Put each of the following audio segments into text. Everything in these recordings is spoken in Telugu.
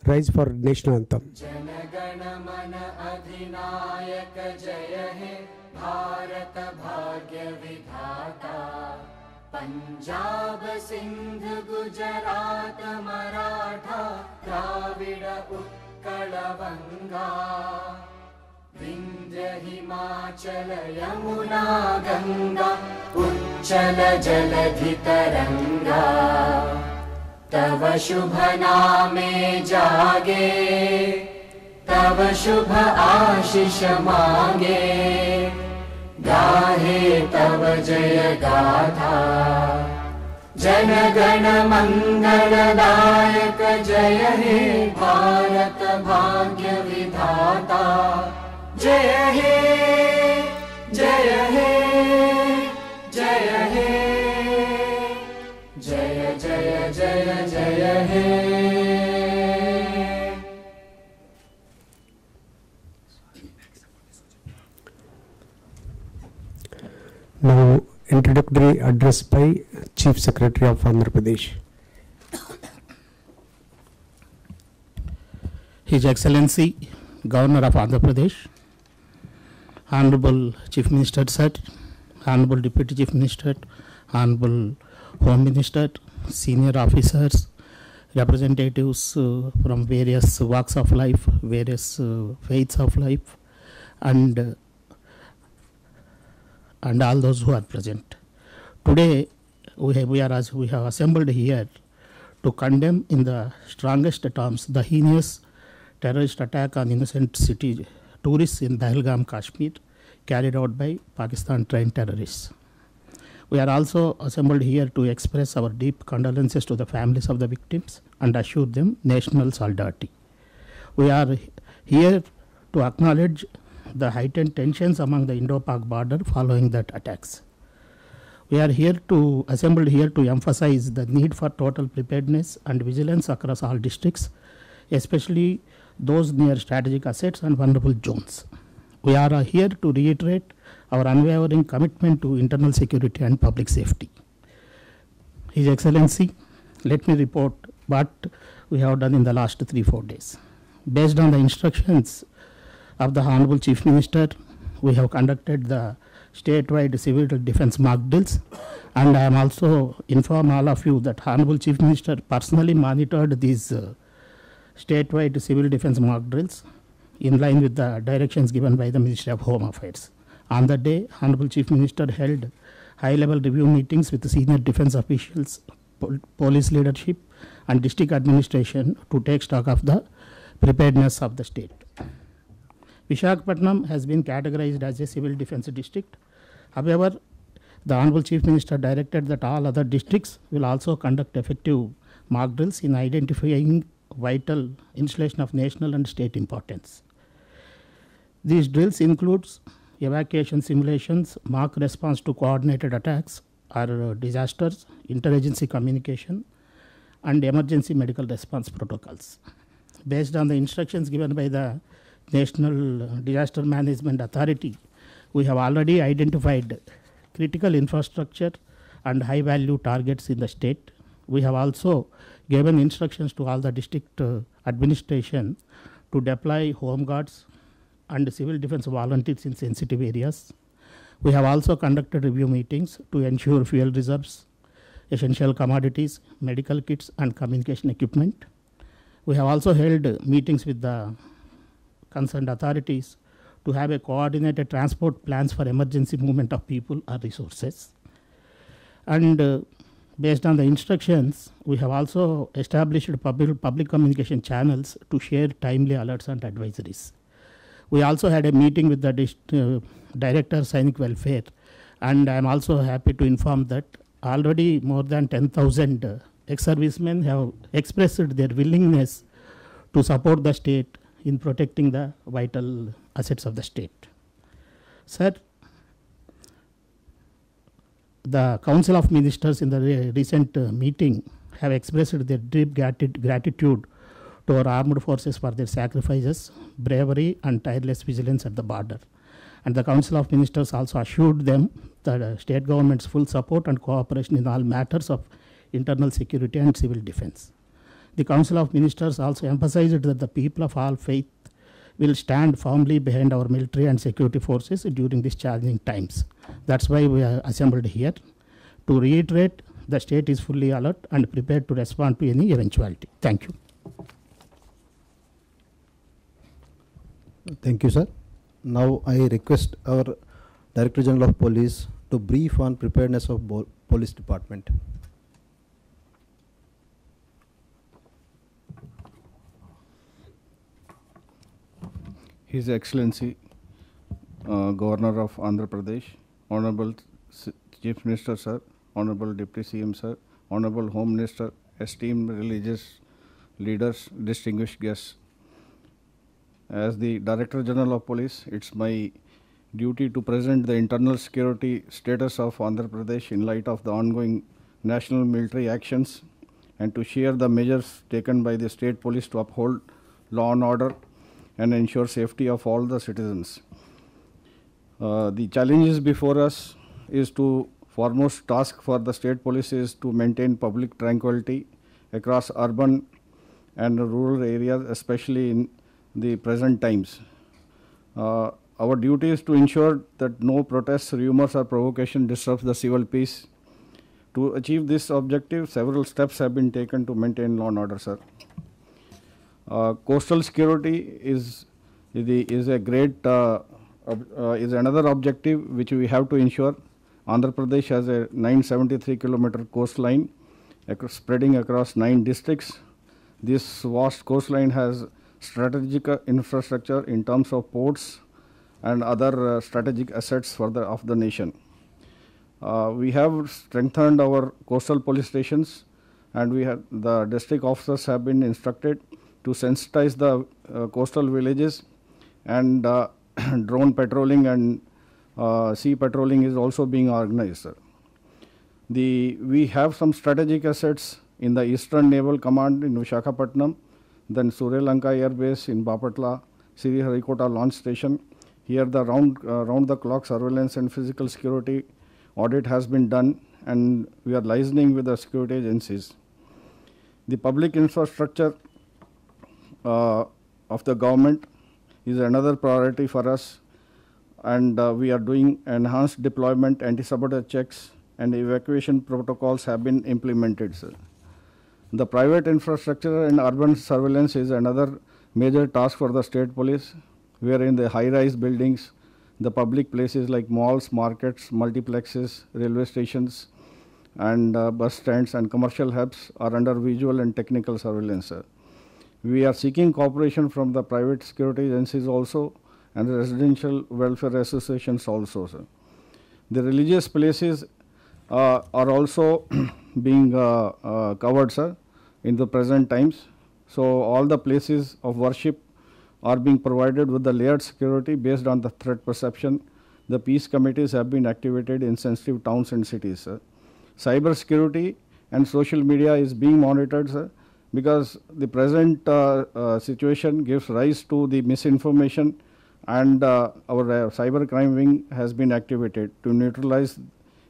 rise for national anthem. जनगण मन अधिनायक जय हे भारत भाग्य विधाता पंजाब सिंध गुजरात मराठा द्राविड उत्कल बंगा विंध्य हिमाचल यमुना गंगा उच्चल जलधि तरंगा तव शुभ नामे जागे तव शुभ आशीष मांगे गाहे तव जय गाथा जन गण मंगलदायक जय हे भारत भाग्य विधाता जय हे जय हे जय हे जय जय जय जय हे Now, introductory address by Chief Secretary of Andhra Pradesh. His Excellency Governor of Andhra Pradesh, Honorable Chief Minister Sir, Honorable Deputy Chief Minister, Honorable Home Minister, senior officers, representatives from various walks of life, various faiths of life, and all those who are present. Today we have assembled here to condemn in the strongest terms the heinous terrorist attack on innocent city tourists in Pahalgam, Kashmir, carried out by Pakistan trained terrorists. We are also assembled here to express our deep condolences to the families of the victims and assure them national solidarity. We are here to acknowledge the heightened tensions among the Indo-Pak border following that attacks. We are assembled here to emphasize the need for total preparedness and vigilance across all districts, especially those near strategic assets and vulnerable zones. We are here to reiterate our unwavering commitment to internal security and public safety. His Excellency, let me report what we have done in the last 3-4 days. Based on the instructions of the Honorable Chief Minister, we have conducted the statewide civil defense mock drills, and I am also inform all of you that Honorable Chief Minister personally monitored these statewide civil defense mock drills in line with the directions given by the Ministry of Home Affairs. On the day, Honorable Chief Minister held high-level review meetings with the senior defense officials, police leadership, and district administration to take stock of the preparedness of the state. Visakhapatnam has been categorized as a civil defense district. However, the Honorable Chief Minister directed that all other districts will also conduct effective mock drills in identifying vital installation of national and state importance. These drills includes evacuation simulations, mock response to coordinated attacks or disasters, interagency communication, and emergency medical response protocols. Based on the instructions given by the National Disaster Management Authority, we have already identified critical infrastructure and high value targets in the state. We have also given instructions to all the district administration to deploy home guards and civil defense volunteers in sensitive areas. We have also conducted review meetings to ensure fuel reserves, essential commodities, medical kits, and communication equipment. We have also held meetings with the concerned authorities to have a coordinated transport plans for emergency movement of people or resources. And based on the instructions, we have also established public communication channels to share timely alerts and advisories. We also had a meeting with the Director Sainik Welfare, and I am also happy to inform that already more than 10,000 ex-servicemen have expressed their willingness to support the state in protecting the vital assets of the state. Sir, the Council of Ministers in the recent meeting have expressed their deep gratitude to our armed forces for their sacrifices, bravery, and tireless vigilance at the border. And the Council of Ministers also assured them the state government's full support and cooperation in all matters of internal security and civil defense. The Council of Ministers also emphasized that the people of all faith will stand firmly behind our military and security forces during these challenging times. That's why we are assembled here to reiterate the state is fully alert and prepared to respond to any eventuality. Thank you. Thank you, sir. Now I request our Director General of Police to brief on preparedness of Police Department. His Excellency Governor of Andhra Pradesh, Honorable Chief Minister sir, Honorable Deputy CM sir, Honorable Home Minister, esteemed religious leaders, distinguished guests. As the Director General of Police, it's my duty to present the internal security status of Andhra Pradesh in light of the ongoing national military actions and to share the measures taken by the state police to uphold law and order and ensure safety of all the citizens. The challenges before us is to foremost task for the state police is to maintain public tranquility across urban and rural areas, especially in the present times. Our duty is to ensure that no protests, rumors or provocation disrupts the civil peace. To achieve this objective, several steps have been taken to maintain law and order, sir. Coastal security is a great is another objective which we have to ensure. Andhra Pradesh has a 973-kilometer coastline spreading across 9 districts. This vast coastline has strategic infrastructure in terms of ports and other strategic assets for of the nation. We have strengthened our coastal police stations, and the district officers have been instructed to sensitize the coastal villages, and drone patrolling and sea patrolling is also being organized, sir. We have some strategic assets in the Eastern Naval Command in Visakhapatnam, then Surya Lanka Air Base in Bapatla, Sriharikota Launch Station. Here the round the clock surveillance and physical security audit has been done, and we are liaising with the security agencies. The public infrastructure of the government is another priority for us, and we are doing enhanced deployment, anti-sabotage checks, and evacuation protocols have been implemented, sir. The private infrastructure and urban surveillance is another major task for the state police, where in the high-rise buildings, the public places like malls, markets, multiplexes, railway stations, and bus stands and commercial hubs are under visual and technical surveillance, sir. We are seeking cooperation from the private security agencies also and residential welfare associations also, sir. The religious places are also being covered, sir, in the present times. So all the places of worship are being provided with the layered security based on the threat perception. The peace committees have been activated in sensitive towns and cities, sir. Cyber security and social media is being monitored, sir, because the present situation gives rise to the misinformation, and our cyber crime wing has been activated to neutralize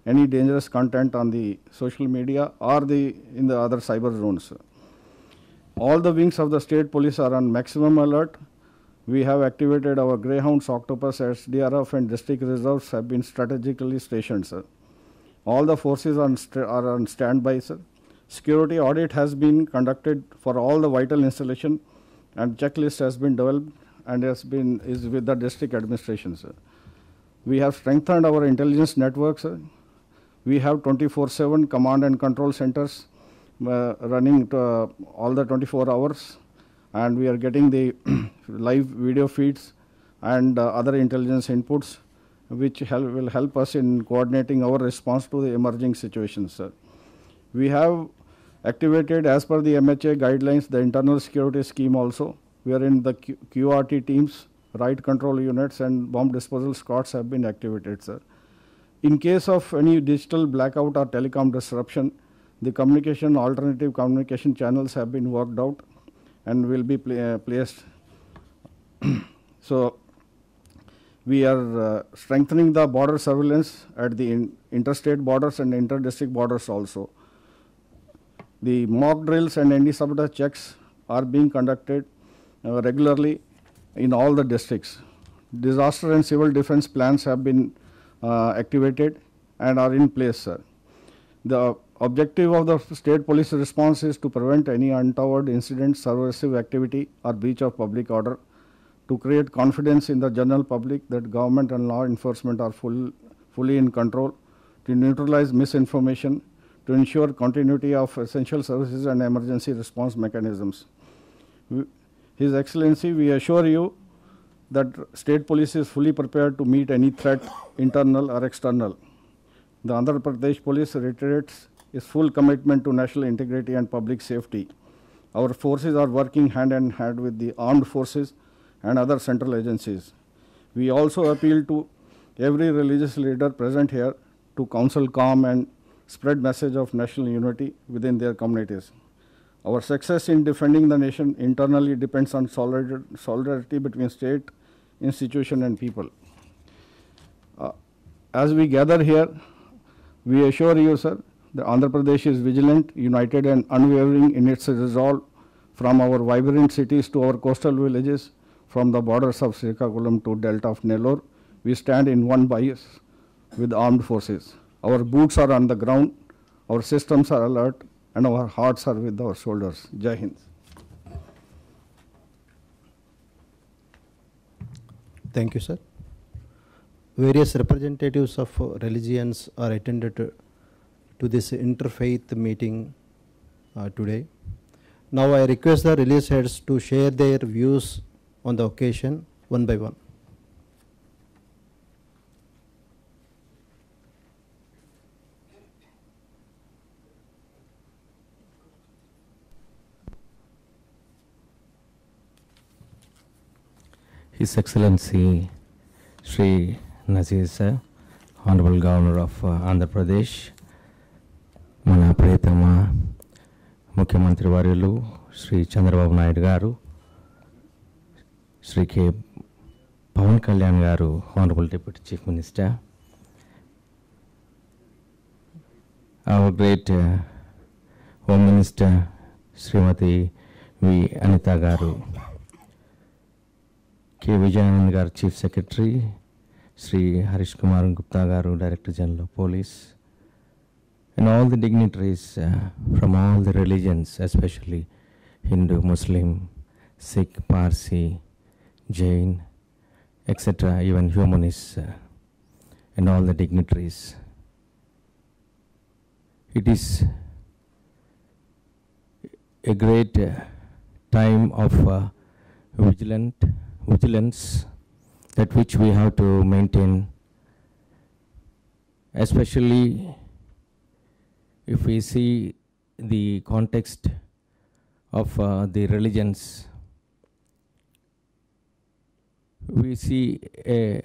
any dangerous content on the social media or in the other cyber zones. All the wings of the state police are on maximum alert. We have activated our Greyhounds, Octopus, SDRF and district reserves have been strategically stationed, sir. All the forces are on standby, sir. Security audit has been conducted for all the vital installation, and checklist has been developed and is with the district administration, sir. We have strengthened our intelligence network, sir. We have 24/7 command and control centers running all the 24 hours, and we are getting the live video feeds and other intelligence inputs, which will help us in coordinating our response to the emerging situations, sir. We have activated, as per the MHA guidelines, the internal security scheme also, wherein the QRT teams, riot control units and bomb disposal squads have been activated, sir. In case of any digital blackout or telecom disruption, the alternative communication channels have been worked out and will be placed. So we are strengthening the border surveillance at the interstate borders and inter-district borders also. The mock drills and anti-sabotage checks are being conducted regularly in all the districts. Disaster and civil defense plans have been activated and are in place, sir. The objective of the state police response is to prevent any untoward incident, subversive activity or breach of public order, to create confidence in the general public that government and law enforcement are fully in control, to neutralize misinformation, to ensure continuity of essential services and emergency response mechanisms. His Excellency, we assure you that state police is fully prepared to meet any threat, internal or external. The Andhra Pradesh Police reiterates its full commitment to national integrity and public safety. Our forces are working hand in hand with the armed forces and other central agencies. We also appeal to every religious leader present here to counsel calm and spread message of national unity within their communities. Our success in defending the nation internally depends on solidarity between state, institution and people. As we gather here, we assure you, sir, that Andhra Pradesh is vigilant, united and unwavering in its resolve, from our vibrant cities to our coastal villages, from the borders of Srikakulam to Delta of Nellore. We stand in one bias with armed forces. Our boots are on the ground, our systems are alert, and our hearts are with our shoulders. Jai Hind. Thank you, sir. Various representatives of religions are attended to this interfaith meeting today. Now I request the religious heads to share their views on the occasion one by one. His Excellency Shri Nazir Sir, Honorable Governor of Andhra Pradesh, Mana Priyatama Mukhyamantri Varyalu Shri Chandrababu Naidu Garu, Shri K. Pawan Kalyan Garu, Honorable Deputy Chief Minister, our great Home Minister Srimati V. Anita Garu, K. Vijayanand Garu, Chief Secretary, Sri Harish Kumar Gupta Garu, Director General of Police, and all the dignitaries from all the religions, especially Hindu, Muslim, Sikh, Parsi, Jain, etc., even humanists, and all the dignitaries. It is a great time of vigilance that which we have to maintain, especially if we see the context of the religions. We see a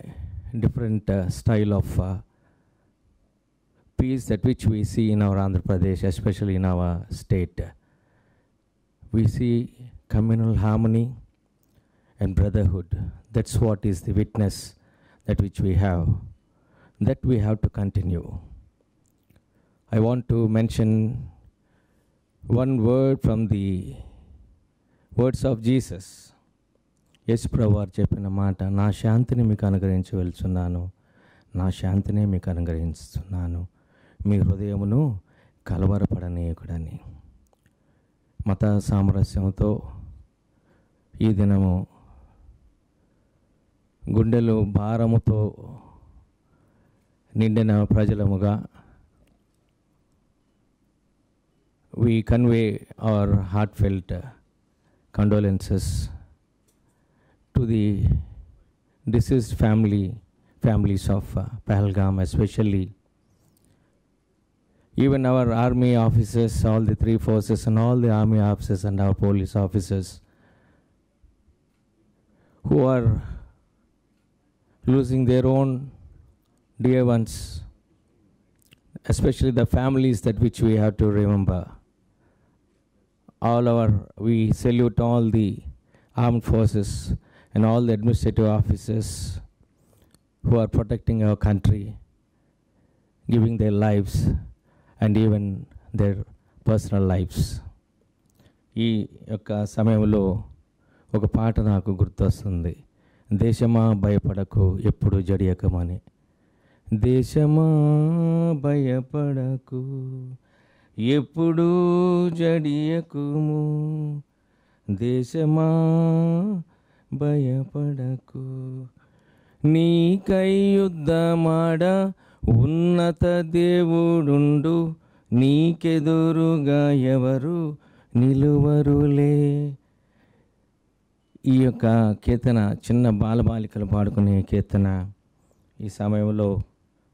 different style of peace that which we see in our Andhra Pradesh, especially in our state. We see communal harmony and brotherhood. That's what is the witness that which we have to continue. I want to mention one word from the words of Jesus. యేసు ప్రభువారు చెప్పిన మాట, నా శాంతిని మీకు అనుగ్రహించి వెళ్తున్నాను, నా శాంతిని మీకు అనుగ్రహిస్తున్నాను, మీ హృదయమును కలవరపడనీయకుడని. మత సామరస్యంతో ఈ దినము గుండెలు భారముతో నిండిన ప్రజలముగా we convey our heartfelt condolences to the deceased families of Pahalgam, especially even our army officers, all the three forces and all the army officers and our police officers who are losing their own dear ones, especially the families that which we have to remember. We salute all the armed forces and all the administrative officers who are protecting our country, giving their lives and even their personal lifes. ఈ యొక్క సమయంలో ఒక పాట నాకు గుర్తొస్తుంది, దేశమా భయపడకు ఎప్పుడు జడియకమని. దేశమా భయపడకు ఎప్పుడు జడియకుము, దేశమా భయపడకు నీకై యుద్ధమాడ ఉన్నత దేవుడుండు, నీకెదురుగా ఎవరు నిలువరులే. ఈ యొక్క కీర్తన చిన్న బాలబాలికలు పాడుకునే కీర్తన. ఈ సమయంలో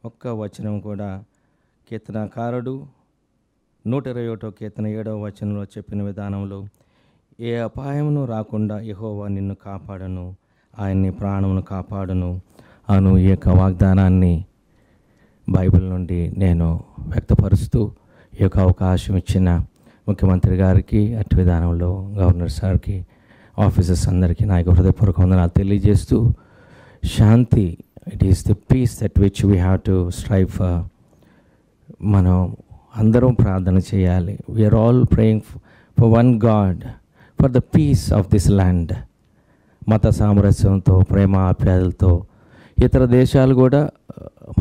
ఒక్క వచనం కూడా కీర్తనకారుడు 121వ కీర్తన 7వ వచనంలో చెప్పిన విధానంలో, ఏ అపాయమును రాకుండా యెహోవా నిన్ను కాపాడను, ఆయన్ని ప్రాణమును కాపాడును అను ఈ యొక్క వాగ్దానాన్ని బైబిల్ నుండి నేను వ్యక్తపరుస్తూ ఈ యొక్క అవకాశం ఇచ్చిన ముఖ్యమంత్రి గారికి, అటు విధానంలో గవర్నర్ సార్కి, ఆఫీసర్స్ అందరికీ నా యొక్క హృదయపూర్వక వందనాలు తెలియజేస్తూ, శాంతి, it is the peace that which we have to strive for. మనం అందరం ప్రార్థన చేయాలి. We are all praying for one God, for the peace of this land. మత సామరస్యంతో, ప్రేమ ఆప్యాయతలతో, ఇతర దేశాలు కూడా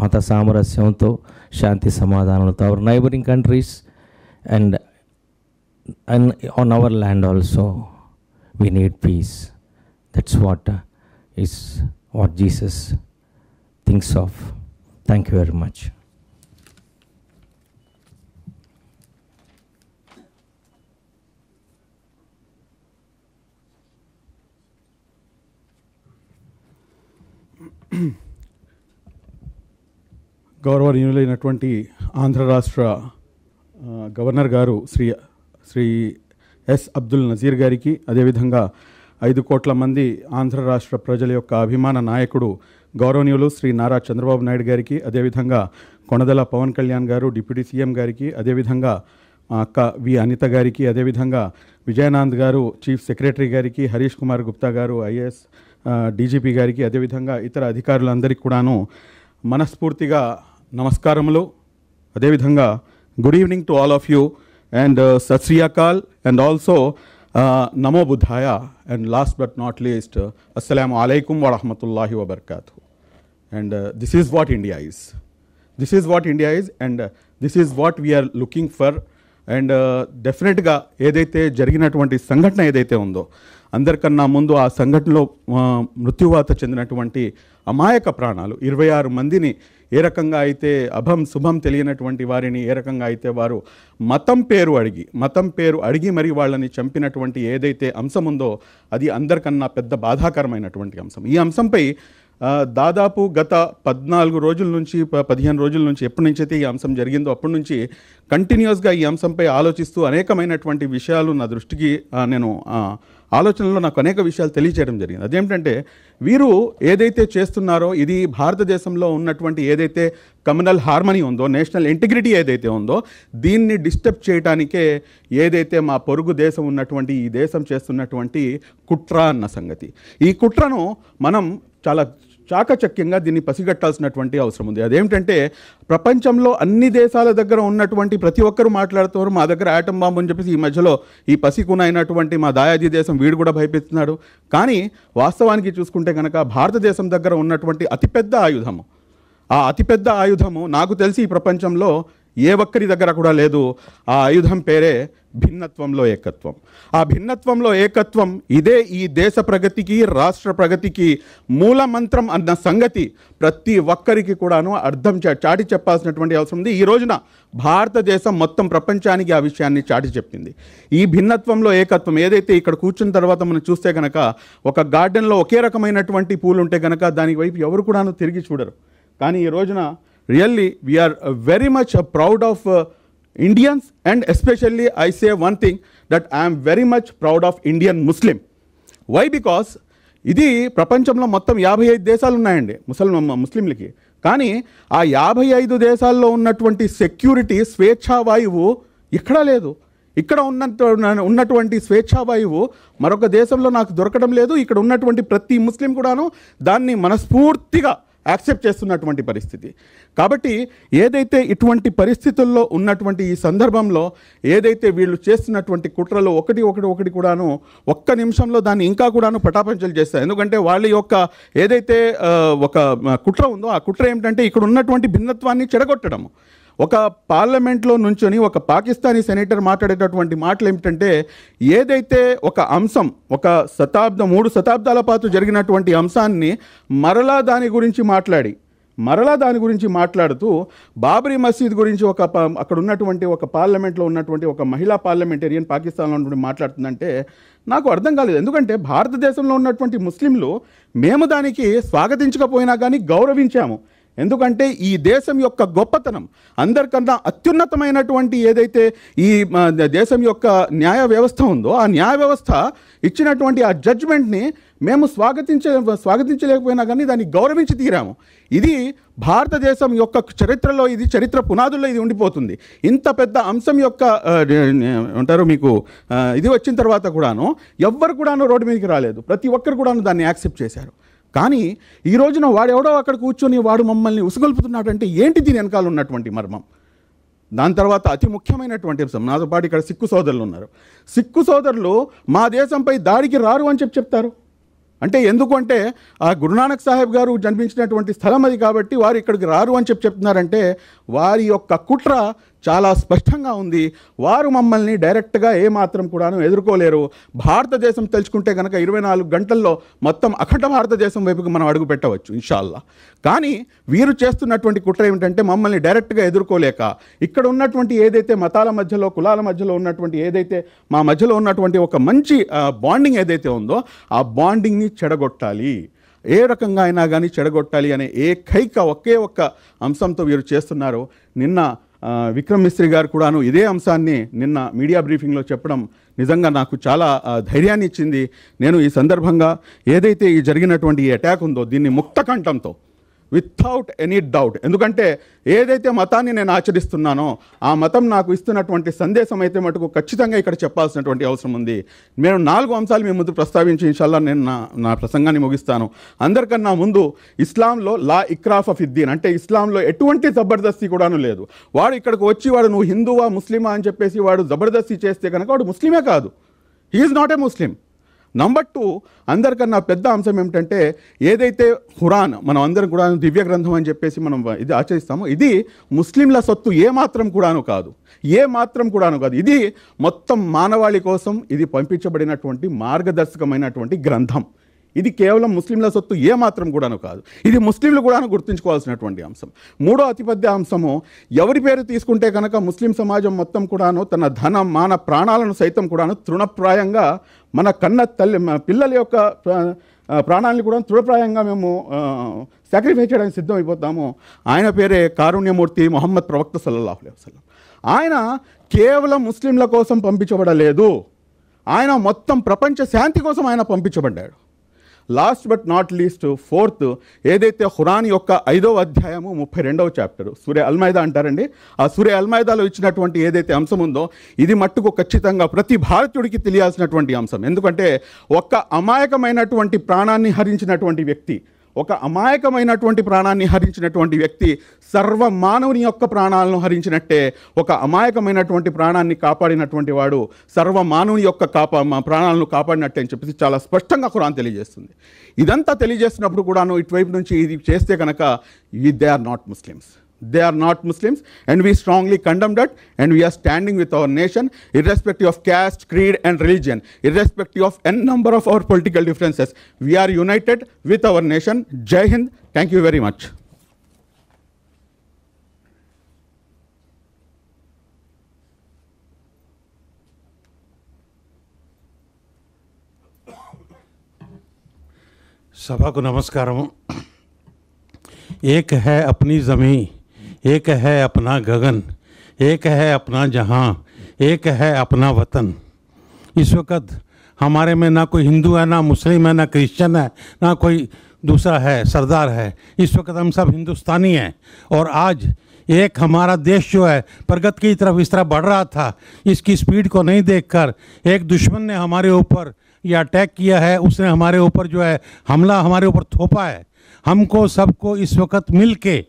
మత సామరస్యంతో, శాంతి సమాధానాలతో, our neighbouring countries and on our land also we need peace. That's what is what Jesus thinks of. Thank you very much. గౌరవనీయులైనటువంటి ఆంధ్ర రాష్ట్ర గవర్నర్ గారు శ్రీ ఎస్ అబ్దుల్ నజీర్ గారికి, అదేవిధంగా 5 కోట్ల మంది ఆంధ్ర రాష్ట్ర ప్రజల యొక్క అభిమాన నాయకుడు గౌరవనీయులు శ్రీ నారా చంద్రబాబు నాయుడు గారికి, అదేవిధంగా కొణదెల పవన్ కళ్యాణ్ గారు డిప్యూటీ సీఎం గారికి, అదేవిధంగా అక్క వి అనిత గారికి, అదేవిధంగా విజయనాథ్ గారు చీఫ్ సెక్రటరీ గారికి, హరీష్ కుమార్ గుప్తా గారు ఐఏఎస్ డీజీపీ గారికి, అదేవిధంగా ఇతర అధికారులందరికీ కూడాను మనస్ఫూర్తిగా నమస్కారములు. అదేవిధంగా good evening to all of you and Sat Sri Akal, and also Namo Buddhaya, and last but not least Assalamu alaikum wa rahmatullahi wa barakatuh. And this is what India is. This is what India is, and this is what we are looking for. And డెఫినెట్గా ఏదైతే జరిగినటువంటి సంఘటన ఏదైతే ఉందో, అందరికన్నా ముందు ఆ సంఘటనలో మృత్యువాత చెందినటువంటి అమాయక ప్రాణాలు 26 మందిని ఏ రకంగా అయితే అభం శుభం తెలియనటువంటి వారిని ఏ రకంగా అయితే వారు మతం పేరు అడిగి మరి వాళ్ళని చంపినటువంటి ఏదైతే అంశం ఉందో, అది అందరికన్నా పెద్ద బాధాకరమైనటువంటి అంశం. ఈ అంశంపై దాదాపు గత 14 రోజుల నుంచి 15 రోజుల నుంచి ఎప్పటి నుంచి అయితే ఈ అంశం జరిగిందో అప్పటి నుంచి కంటిన్యూస్గా ఈ అంశంపై ఆలోచిస్తూ అనేకమైనటువంటి విషయాలు నా దృష్టికి ఆలోచనలో నాకు అనేక విషయాలు తెలియచేయడం జరిగింది. అదేమిటంటే, వీరు ఏదైతే చేస్తున్నారో ఇది భారతదేశంలో ఉన్నటువంటి ఏదైతే కమ్యూనల్ హార్మనీ ఉందో, నేషనల్ ఇంటిగ్రిటీ ఏదైతే ఉందో, దీన్ని డిస్టర్బ్ చేయడానికే ఏదైతే మా పొరుగు దేశం ఉన్నటువంటి ఈ దేశం చేస్తున్నటువంటి కుట్ర అన్న సంగతి. ఈ కుట్రను మనం చాలా చాకచక్యంగా దీన్ని పసిగట్టాల్సినటువంటి అవసరం ఉంది. అదేమిటంటే, ప్రపంచంలో అన్ని దేశాల దగ్గర ఉన్నటువంటి ప్రతి ఒక్కరు మాట్లాడుతున్నారు మా దగ్గర ఆటం బాంబు అని చెప్పేసి. ఈ మధ్యలో ఈ పసికున అయినటువంటి మా దాయాది దేశం వీడు కూడా భయపెడుతున్నాడు. కానీ వాస్తవానికి చూసుకుంటే కనుక భారతదేశం దగ్గర ఉన్నటువంటి అతిపెద్ద ఆయుధము, ఆ అతిపెద్ద ఆయుధము నాకు తెలిసి ఈ ప్రపంచంలో ఏ ఒక్కరి దగ్గర కూడా లేదు. ఆ ఆయుధం పేరే భిన్నత్వంలో ఏకత్వం. ఆ భిన్నత్వంలో ఏకత్వం ఇదే ఈ దేశ ప్రగతికి, రాష్ట్ర ప్రగతికి మూల మంత్రం అన్న సంగతి ప్రతి ఒక్కరికి కూడాను అర్థం చాటి చెప్పాల్సినటువంటి అవసరం ఉంది. ఈ రోజున భారతదేశం మొత్తం ప్రపంచానికి ఆ విషయాన్ని చాటి చెప్పింది. ఈ భిన్నత్వంలో ఏకత్వం ఏదైతే ఇక్కడ కూర్చున్న తర్వాత మనం చూస్తే కనుక, ఒక గార్డెన్లో ఒకే రకమైనటువంటి పూలు ఉంటే కనుక దాని వైపు ఎవరు కూడాను తిరిగి చూడరు. కానీ ఈ రోజున really we are very much proud of Indians, and especially I say one thing, that I am very much proud of Indian Muslim. Why? Because ఇది ప్రపంచంలో మొత్తం 55 దేశాలు ఉన్నాయండి ముస్లింలకి. కానీ ఆ 55 దేశాల్లో ఉన్నటువంటి సెక్యూరిటీ, స్వేచ్ఛావాయువు ఎక్కడా లేదు. ఇక్కడ ఉన్నటువంటి స్వేచ్ఛావాయువు మరొక దేశంలో నాకు దొరకడం లేదు. ఇక్కడ ఉన్నటువంటి ప్రతి ముస్లిం కూడాను దాన్ని మనస్ఫూర్తిగా యాక్సెప్ట్ చేస్తున్నటువంటి పరిస్థితి. కాబట్టి ఏదైతే ఇటువంటి పరిస్థితుల్లో ఉన్నటువంటి ఈ సందర్భంలో ఏదైతే వీళ్ళు చేస్తున్నటువంటి కుట్రలు ఒకటి కూడాను ఒక్క నిమిషంలో దాన్ని ఇంకా కూడాను పటాపంచలు చేస్తారు. ఎందుకంటే వాళ్ళ యొక్క ఏదైతే ఒక కుట్ర ఉందో ఆ కుట్ర ఏమిటంటే ఇక్కడ ఉన్నటువంటి భిన్నత్వాన్ని చెడగొట్టడం. ఒక పార్లమెంట్లో నుంచొని ఒక పాకిస్తానీ సెనేటర్ మాట్లాడేటటువంటి మాటలు ఏమిటంటే ఏదైతే ఒక అంశం ఒక 3 శతాబ్దాల పాటు జరిగినటువంటి అంశాన్ని మరలా దాని గురించి మాట్లాడుతూ బాబరీ మసీద్ గురించి అక్కడ ఉన్నటువంటి ఒక పార్లమెంట్లో ఉన్నటువంటి ఒక మహిళా పార్లమెంటేరియన్ పాకిస్తాన్లో ఉన్నటువంటి మాట్లాడుతుందంటే నాకు అర్థం కాలేదు. ఎందుకంటే భారతదేశంలో ఉన్నటువంటి ముస్లింలు మేము దానికి స్వాగతించకపోయినా కానీ గౌరవించాము. ఎందుకంటే ఈ దేశం యొక్క గొప్పతనం అందరికన్నా అత్యున్నతమైనటువంటి ఏదైతే ఈ దేశం యొక్క న్యాయ వ్యవస్థ ఉందో ఆ న్యాయ వ్యవస్థ ఇచ్చినటువంటి ఆ జడ్జ్మెంట్ని మేము స్వాగతించలేకపోయినా కానీ దాన్ని గౌరవించి తీరాము. ఇది భారతదేశం యొక్క చరిత్రలో ఇది చరిత్ర పునాదుల్లో ఇది ఉండిపోతుంది. ఇంత పెద్ద అంశం యొక్క అంటారు మీకు ఇది వచ్చిన తర్వాత కూడాను ఎవ్వరు కూడాను రోడ్డు మీదకి రాలేదు. ప్రతి ఒక్కరు కూడాను దాన్ని యాక్సెప్ట్ చేశారు. కానీ ఈ రోజున వాడెవడో అక్కడ కూర్చొని వాడు మమ్మల్ని ఉసుగొల్పుతున్నాడంటే ఏంటి దీని వెనకాల ఉన్నటువంటి మర్మం? దాని తర్వాత అతి ముఖ్యమైనటువంటి అంశం, నాతో పాటు ఇక్కడ సిక్కు సోదరులు ఉన్నారు. సిక్కు సోదరులు మా దేశంపై దాడికి రారు అని చెప్తారు. అంటే ఎందుకంటే ఆ గురునానక్ సాహెబ్ గారు జన్మించినటువంటి స్థలం అది కాబట్టి వారు ఇక్కడికి రారు అని చెప్తున్నారంటే వారి యొక్క కుట్ర చాలా స్పష్టంగా ఉంది. వారు మమ్మల్ని డైరెక్ట్గా ఏమాత్రం కూడాను ఎదుర్కోలేరు. భారతదేశం తెలుసుకుంటే కనుక 24 గంటల్లో మొత్తం అఖండ భారతదేశం వైపుకి మనం అడుగు పెట్టవచ్చు ఇన్షాల్లా. కానీ వీరు చేస్తున్నటువంటి కుట్ర ఏమిటంటే మమ్మల్ని డైరెక్ట్గా ఎదుర్కోలేక ఇక్కడ ఉన్నటువంటి ఏదైతే మతాల మధ్యలో కులాల మధ్యలో ఉన్నటువంటి ఏదైతే మా మధ్యలో ఉన్నటువంటి ఒక మంచి బాండింగ్ ఏదైతే ఉందో ఆ బాండింగ్ని చెడగొట్టాలి, ఏ రకంగా అయినా కానీ చెడగొట్టాలి అనే ఒకే ఒక్క అంశంతో వీరు చేస్తున్నారు. నిన్న విక్రమ్ మిస్త్రీ గారు కూడాను ఇదే అంశాన్ని నిన్న మీడియా బ్రీఫింగ్లో చెప్పడం నిజంగా నాకు చాలా ధైర్యాన్ని ఇచ్చింది. నేను ఈ సందర్భంగా ఏదైతే ఈ జరిగినటువంటి ఈ అటాక్ ఉందో దీన్ని ముక్తకంఠంతో వితౌట్ ఎనీ డౌట్, ఎందుకంటే ఏదైతే మతాన్ని నేను ఆచరిస్తున్నానో ఆ మతం నాకు ఇస్తున్నటువంటి సందేశం అయితే మటుకు ఖచ్చితంగా ఇక్కడ చెప్పాల్సినటువంటి అవసరం ఉంది. నేను 4 అంశాలు మీ ముందు ప్రస్తావించి ఇన్షాల్లా నేను నా ప్రసంగాన్ని ముగిస్తాను. అందరికన్నా ముందు ఇస్లాంలో లా ఇక్రాఫ్ ఫిద్దీన్, అంటే ఇస్లాంలో ఎటువంటి జబర్దస్తి కూడాను లేదు. వాడు ఇక్కడికి వచ్చి వాడు నువ్వు హిందువా ముస్లిమా అని చెప్పేసి వాడు జబర్దస్తి చేస్తే కనుక వాడు ముస్లిమే కాదు, he is not a Muslim. Number 2, అందరికన్నా పెద్ద అంశం ఏమిటంటే ఏదైతే ఖురాన్ మనం అందరం కూడా దివ్య గ్రంథం అని చెప్పేసి మనం ఇది ఆచరిస్తామో ఇది ముస్లింల సొత్తు ఏమాత్రం కూడాను కాదు. ఇది మొత్తం మానవాళి కోసం ఇది పంపించబడినటువంటి మార్గదర్శకమైనటువంటి గ్రంథం. ఇది కేవలం ముస్లింల సొత్తు ఏమాత్రం కూడాను కాదు. ఇది ముస్లింలు కూడాను గుర్తుంచుకోవాల్సినటువంటి అంశం. 3వ అతిపెద్ద అంశము, ఎవరి పేరు తీసుకుంటే కనుక ముస్లిం సమాజం మొత్తం కూడాను తన ధనం మాన ప్రాణాలను సైతం కూడాను తృణప్రాయంగా మన కన్న పిల్లల యొక్క ప్రాణాలను కూడా తృణప్రాయంగా మేము సాక్రిఫైస్ చేయడానికి సిద్ధమైపోతాము. ఆయన పేరే కారుణ్యమూర్తి మొహమ్మద్ ప్రవక్త సల్లల్లాహు అలైహి వసల్లం. ఆయన కేవలం ముస్లింల కోసం పంపించబడలేదు, ఆయన మొత్తం ప్రపంచ శాంతి కోసం ఆయన పంపించబడ్డాడు. Last but not least 4th, ఏదైతే ఖురాన్ యొక్క 5వ అధ్యాయము 32వ చాప్టరు సూరే అల్మైదా అంటారండి. ఆ సూరే అల్మైదాలో ఇచ్చినటువంటి ఏదైతే అంశం ఉందో ఇది మట్టుకు ఖచ్చితంగా ప్రతి భారతీయుడికి తెలియాల్సినటువంటి అంశం. ఎందుకంటే ఒక అమాయకమైనటువంటి ప్రాణాన్ని హరించినటువంటి వ్యక్తి సర్వ మానవుని యొక్క ప్రాణాలను హరించినట్టే. ఒక అమాయకమైనటువంటి ప్రాణాన్ని కాపాడినటువంటి వాడు సర్వ మానవుని యొక్క ప్రాణాలను కాపాడినట్టే అని చెప్పేసి చాలా స్పష్టంగా ఖురాన్ తెలియజేస్తుంది. ఇదంతా తెలియజేస్తున్నప్పుడు కూడాను ఇటువైపు నుంచి ఇది చేస్తే కనుక they are not Muslims and we strongly condemn that, and we are standing with our nation irrespective of caste, creed and religion, irrespective of n number of our political differences. We are united with our nation. Jai Hind. Thank you very much. सभा को नमस्कारम। एक है अपनी ज़मीं, एक है अपना गगन, एक है अपना जहां, एक है अपना वतन। इस वक्त हमारे में ना कोई हिंदू है, ना मुस्लिम है, ना क्रिश्चियन है, ना कोई दूसरा है सरदार है। इस वक्त हम सब हिंदुस्तानी हैं। और आज एक हमारा देश जो है प्रगति की तरफ इस तरह बढ़ रहा था, इसकी स्पीड को नहीं देखकर एक दुश्मन ने हमारे ऊपर ये अटैक किया है, उसने हमारे ऊपर जो है हमला हमारे ऊपर थोपा है। हमको सबको इस वक्त मिल के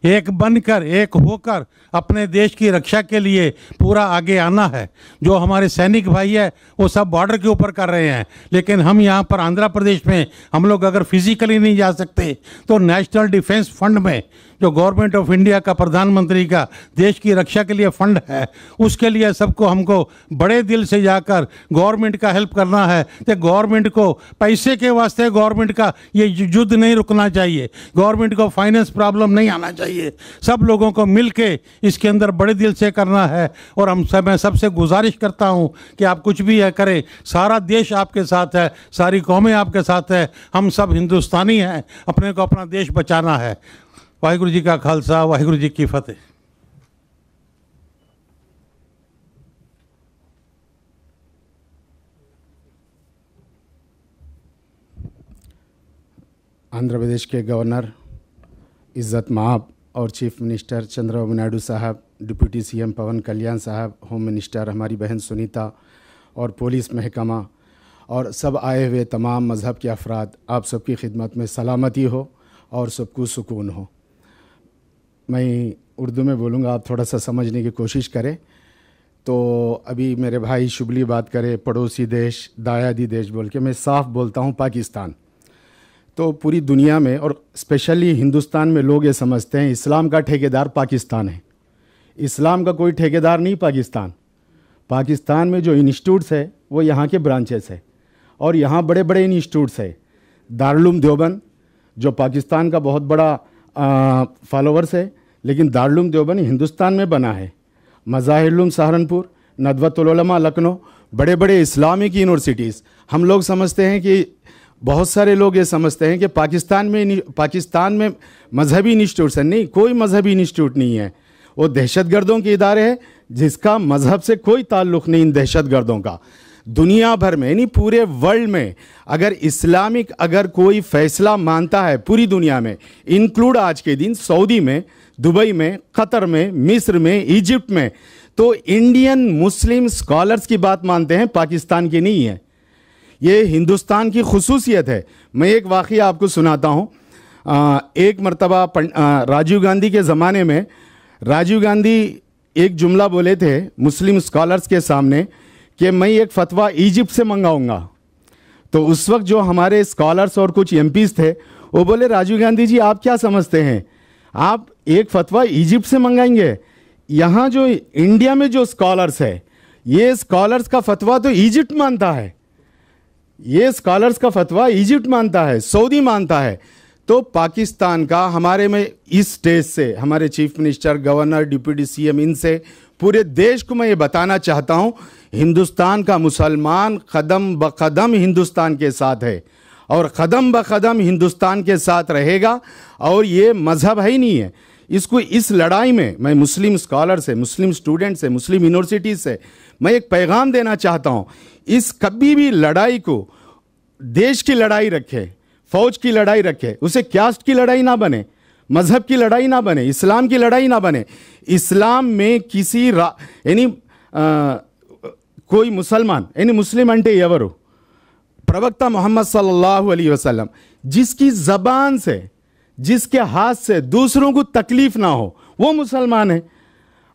एक बनकर एक होकर अपने देश की रक्षा के लिए पूरा आगे आना है। जो हमारे सैनिक भाई है वो सब बॉर्डर के ऊपर कर रहे हैं, लेकिन हम यहाँ पर आंध्र प्रदेश में हम लोग अगर फिजिकली नहीं जा सकते तो नेशनल डिफेंस फंड में जो गवर्नमेंट ऑफ इंडिया का प्रधानमंत्री का देश की रक्षा के लिए फंड है, उसके लिए सबको हमको बड़े दिल से जाकर गवर्नमेंट का हेल्प करना है। तो गवर्नमेंट को पैसे के वास्ते गवर्नमेंट का ये युद्ध नहीं रुकना चाहिए, गवर्नमेंट को फाइनेंस प्रॉब्लम नहीं आना चाहिए, सब लोगों को मिल के इसके अंदर बड़े दिल से करना है। और मैं सबसे गुजारिश करता हूँ कि आप कुछ भी है करें, सारा देश आपके साथ है, सारी कौमें आपके साथ है, हम सब हिंदुस्तानी हैं, अपने को अपना देश बचाना है। वाहिगुरु जी का खालसा, वाहिगुरु जी की फतेह। आंध्र प्रदेश के गवर्नर इज़्ज़त माब और चीफ मिनिस्टर चंद्रबाबू नायडू साहब, डिप्टी सीएम पवन कल्याण साहब, होम मिनिस्टर हमारी बहन सुनीता और पुलिस महकमा और सब आए हुए तमाम मज़हब के अफराद, आप सबकी खिदमत में सलामती हो और सबको सुकून हो। मैं उर्दू में बोलूँगा, आप थोड़ा सा समझने की कोशिश करें। तो अभी मेरे भाई शुबली बात करे पड़ोसी देश, दायादी देश बोल के, मैं साफ बोलता हूँ पाकिस्तान। तो पूरी दुनिया में और स्पेशली हिंदुस्तान में लोग ये समझते हैं इस्लाम का ठेकेदार पाकिस्तान है। इस्लाम का कोई ठेकेदार नहीं पाकिस्तान। पाकिस्तान में जो इंस्टीट्यूट्स है वो यहाँ के ब्रांचेस है और यहाँ बड़े बड़े इंस्टीट्यूट्स है। दारुल देवबंद जो पाकिस्तान का बहुत बड़ा फॉलोवर्स है, लेकिन दारुल देवबंद हिंदुस्तान में बना है। मज़ाहिरुल सहारनपुर, नदवतुल उलमा लखनऊ, बड़े बड़े इस्लामिक यूनिवर्सिटीज़। हम लोग समझते हैं कि बहुत सारे लोग ये समझते हैं कि पाकिस्तान में मजहबी इंस्टीट्यूट्स हैं। नहीं, कोई मजहबी इंस्टीट्यूट नहीं है। वो दहशतगर्दों के इदारे हैं जिसका मजहब से कोई ताल्लुक़ नहीं। इन दहशतगर्दों का दुनिया भर में यानी पूरे वर्ल्ड में अगर इस्लामिक अगर कोई फ़ैसला मानता है पूरी दुनिया में, इंक्लूड आज के दिन सऊदी में, दुबई में, कतर में, मिस्र में, इजिप्ट में, तो इंडियन मुस्लिम स्कॉलर्स की बात मानते हैं, पाकिस्तान की नहीं है। ये हिंदुस्तान की खुसूसियत है। मैं एक वाक़या आपको सुनाता हूँ। एक मरतबा राजीव गांधी के ज़माने में राजीव गांधी एक जुमला बोले थे मुस्लिम स्कॉलर्स के सामने कि मैं एक फ़तवा इजिप्ट से मंगाऊंगा। तो उस वक्त जो हमारे स्कॉलर्स और कुछ एमपीज़ थे वो बोले राजीव गांधी जी आप क्या समझते हैं, आप एक फ़तवा इजिप्ट से मंगाएंगे? यहाँ जो इंडिया में जो स्कॉलर्स है, ये स्कॉलर्स का फ़तवा तो इजिप्ट मानता है, ये स्कॉलर्स का फ़तवा इजिप्ट मानता है, सऊदी मानता है। तो पाकिस्तान का हमारे में इस स्टेज से हमारे chief minister, governor, deputy CM, इनसे पूरे देश को मैं ये बताना चाहता हूँ, हिंदुस्तान का मुसलमान कदम ब कदम हिंदुस्तान के साथ है और कदम ब कदम हिंदुस्तान के साथ रहेगा। और ये मज़हब है ही नहीं है। इसको इस लड़ाई में मैं मुस्लिम स्कॉलर से, मुस्लिम स्टूडेंट से, मुस्लिम यूनिवर्सिटीज़ से मैं एक पैगाम देना चाहता हूँ, इस कभी भी लड़ाई को देश की लड़ाई रखे, फ़ौज की लड़ाई रखे, उसे कास्ट की लड़ाई ना बने, मज़हब की लड़ाई ना बने, इस्लाम की लड़ाई ना बने। इस्लाम में किसी यानी कोई मुसलमान यानी मुस्लिम अंटे एवरू प्रवक्ता मोहम्मद सल्लल्लाहु अलैहि वसल्लम जिसकी ज़बान से, जिसके हाथ से दूसरों को तकलीफ ना हो, वो मुसलमान है।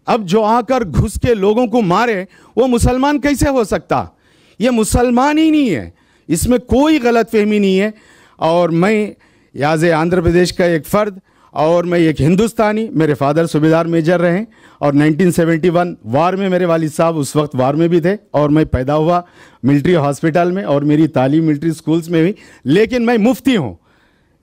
अब जो आकर घुस के लोगों को मारे वो मुसलमान कैसे हो सकता? ये मुसलमान ही नहीं है, इसमें कोई गलत फहमी नहीं है। और मैं याज़ आंध्र प्रदेश का एक फ़र्द और मैं एक हिंदुस्तानी, मेरे फादर सूबेदार मेजर रहे और 1971 वार में मेरे वालिद साहब उस वक्त वार में भी थे और मैं पैदा हुआ मिलिट्री हॉस्पिटल में और मेरी तालीम मिलिट्री स्कूल्स में हुई। लेकिन मैं मुफ्ती हूँ,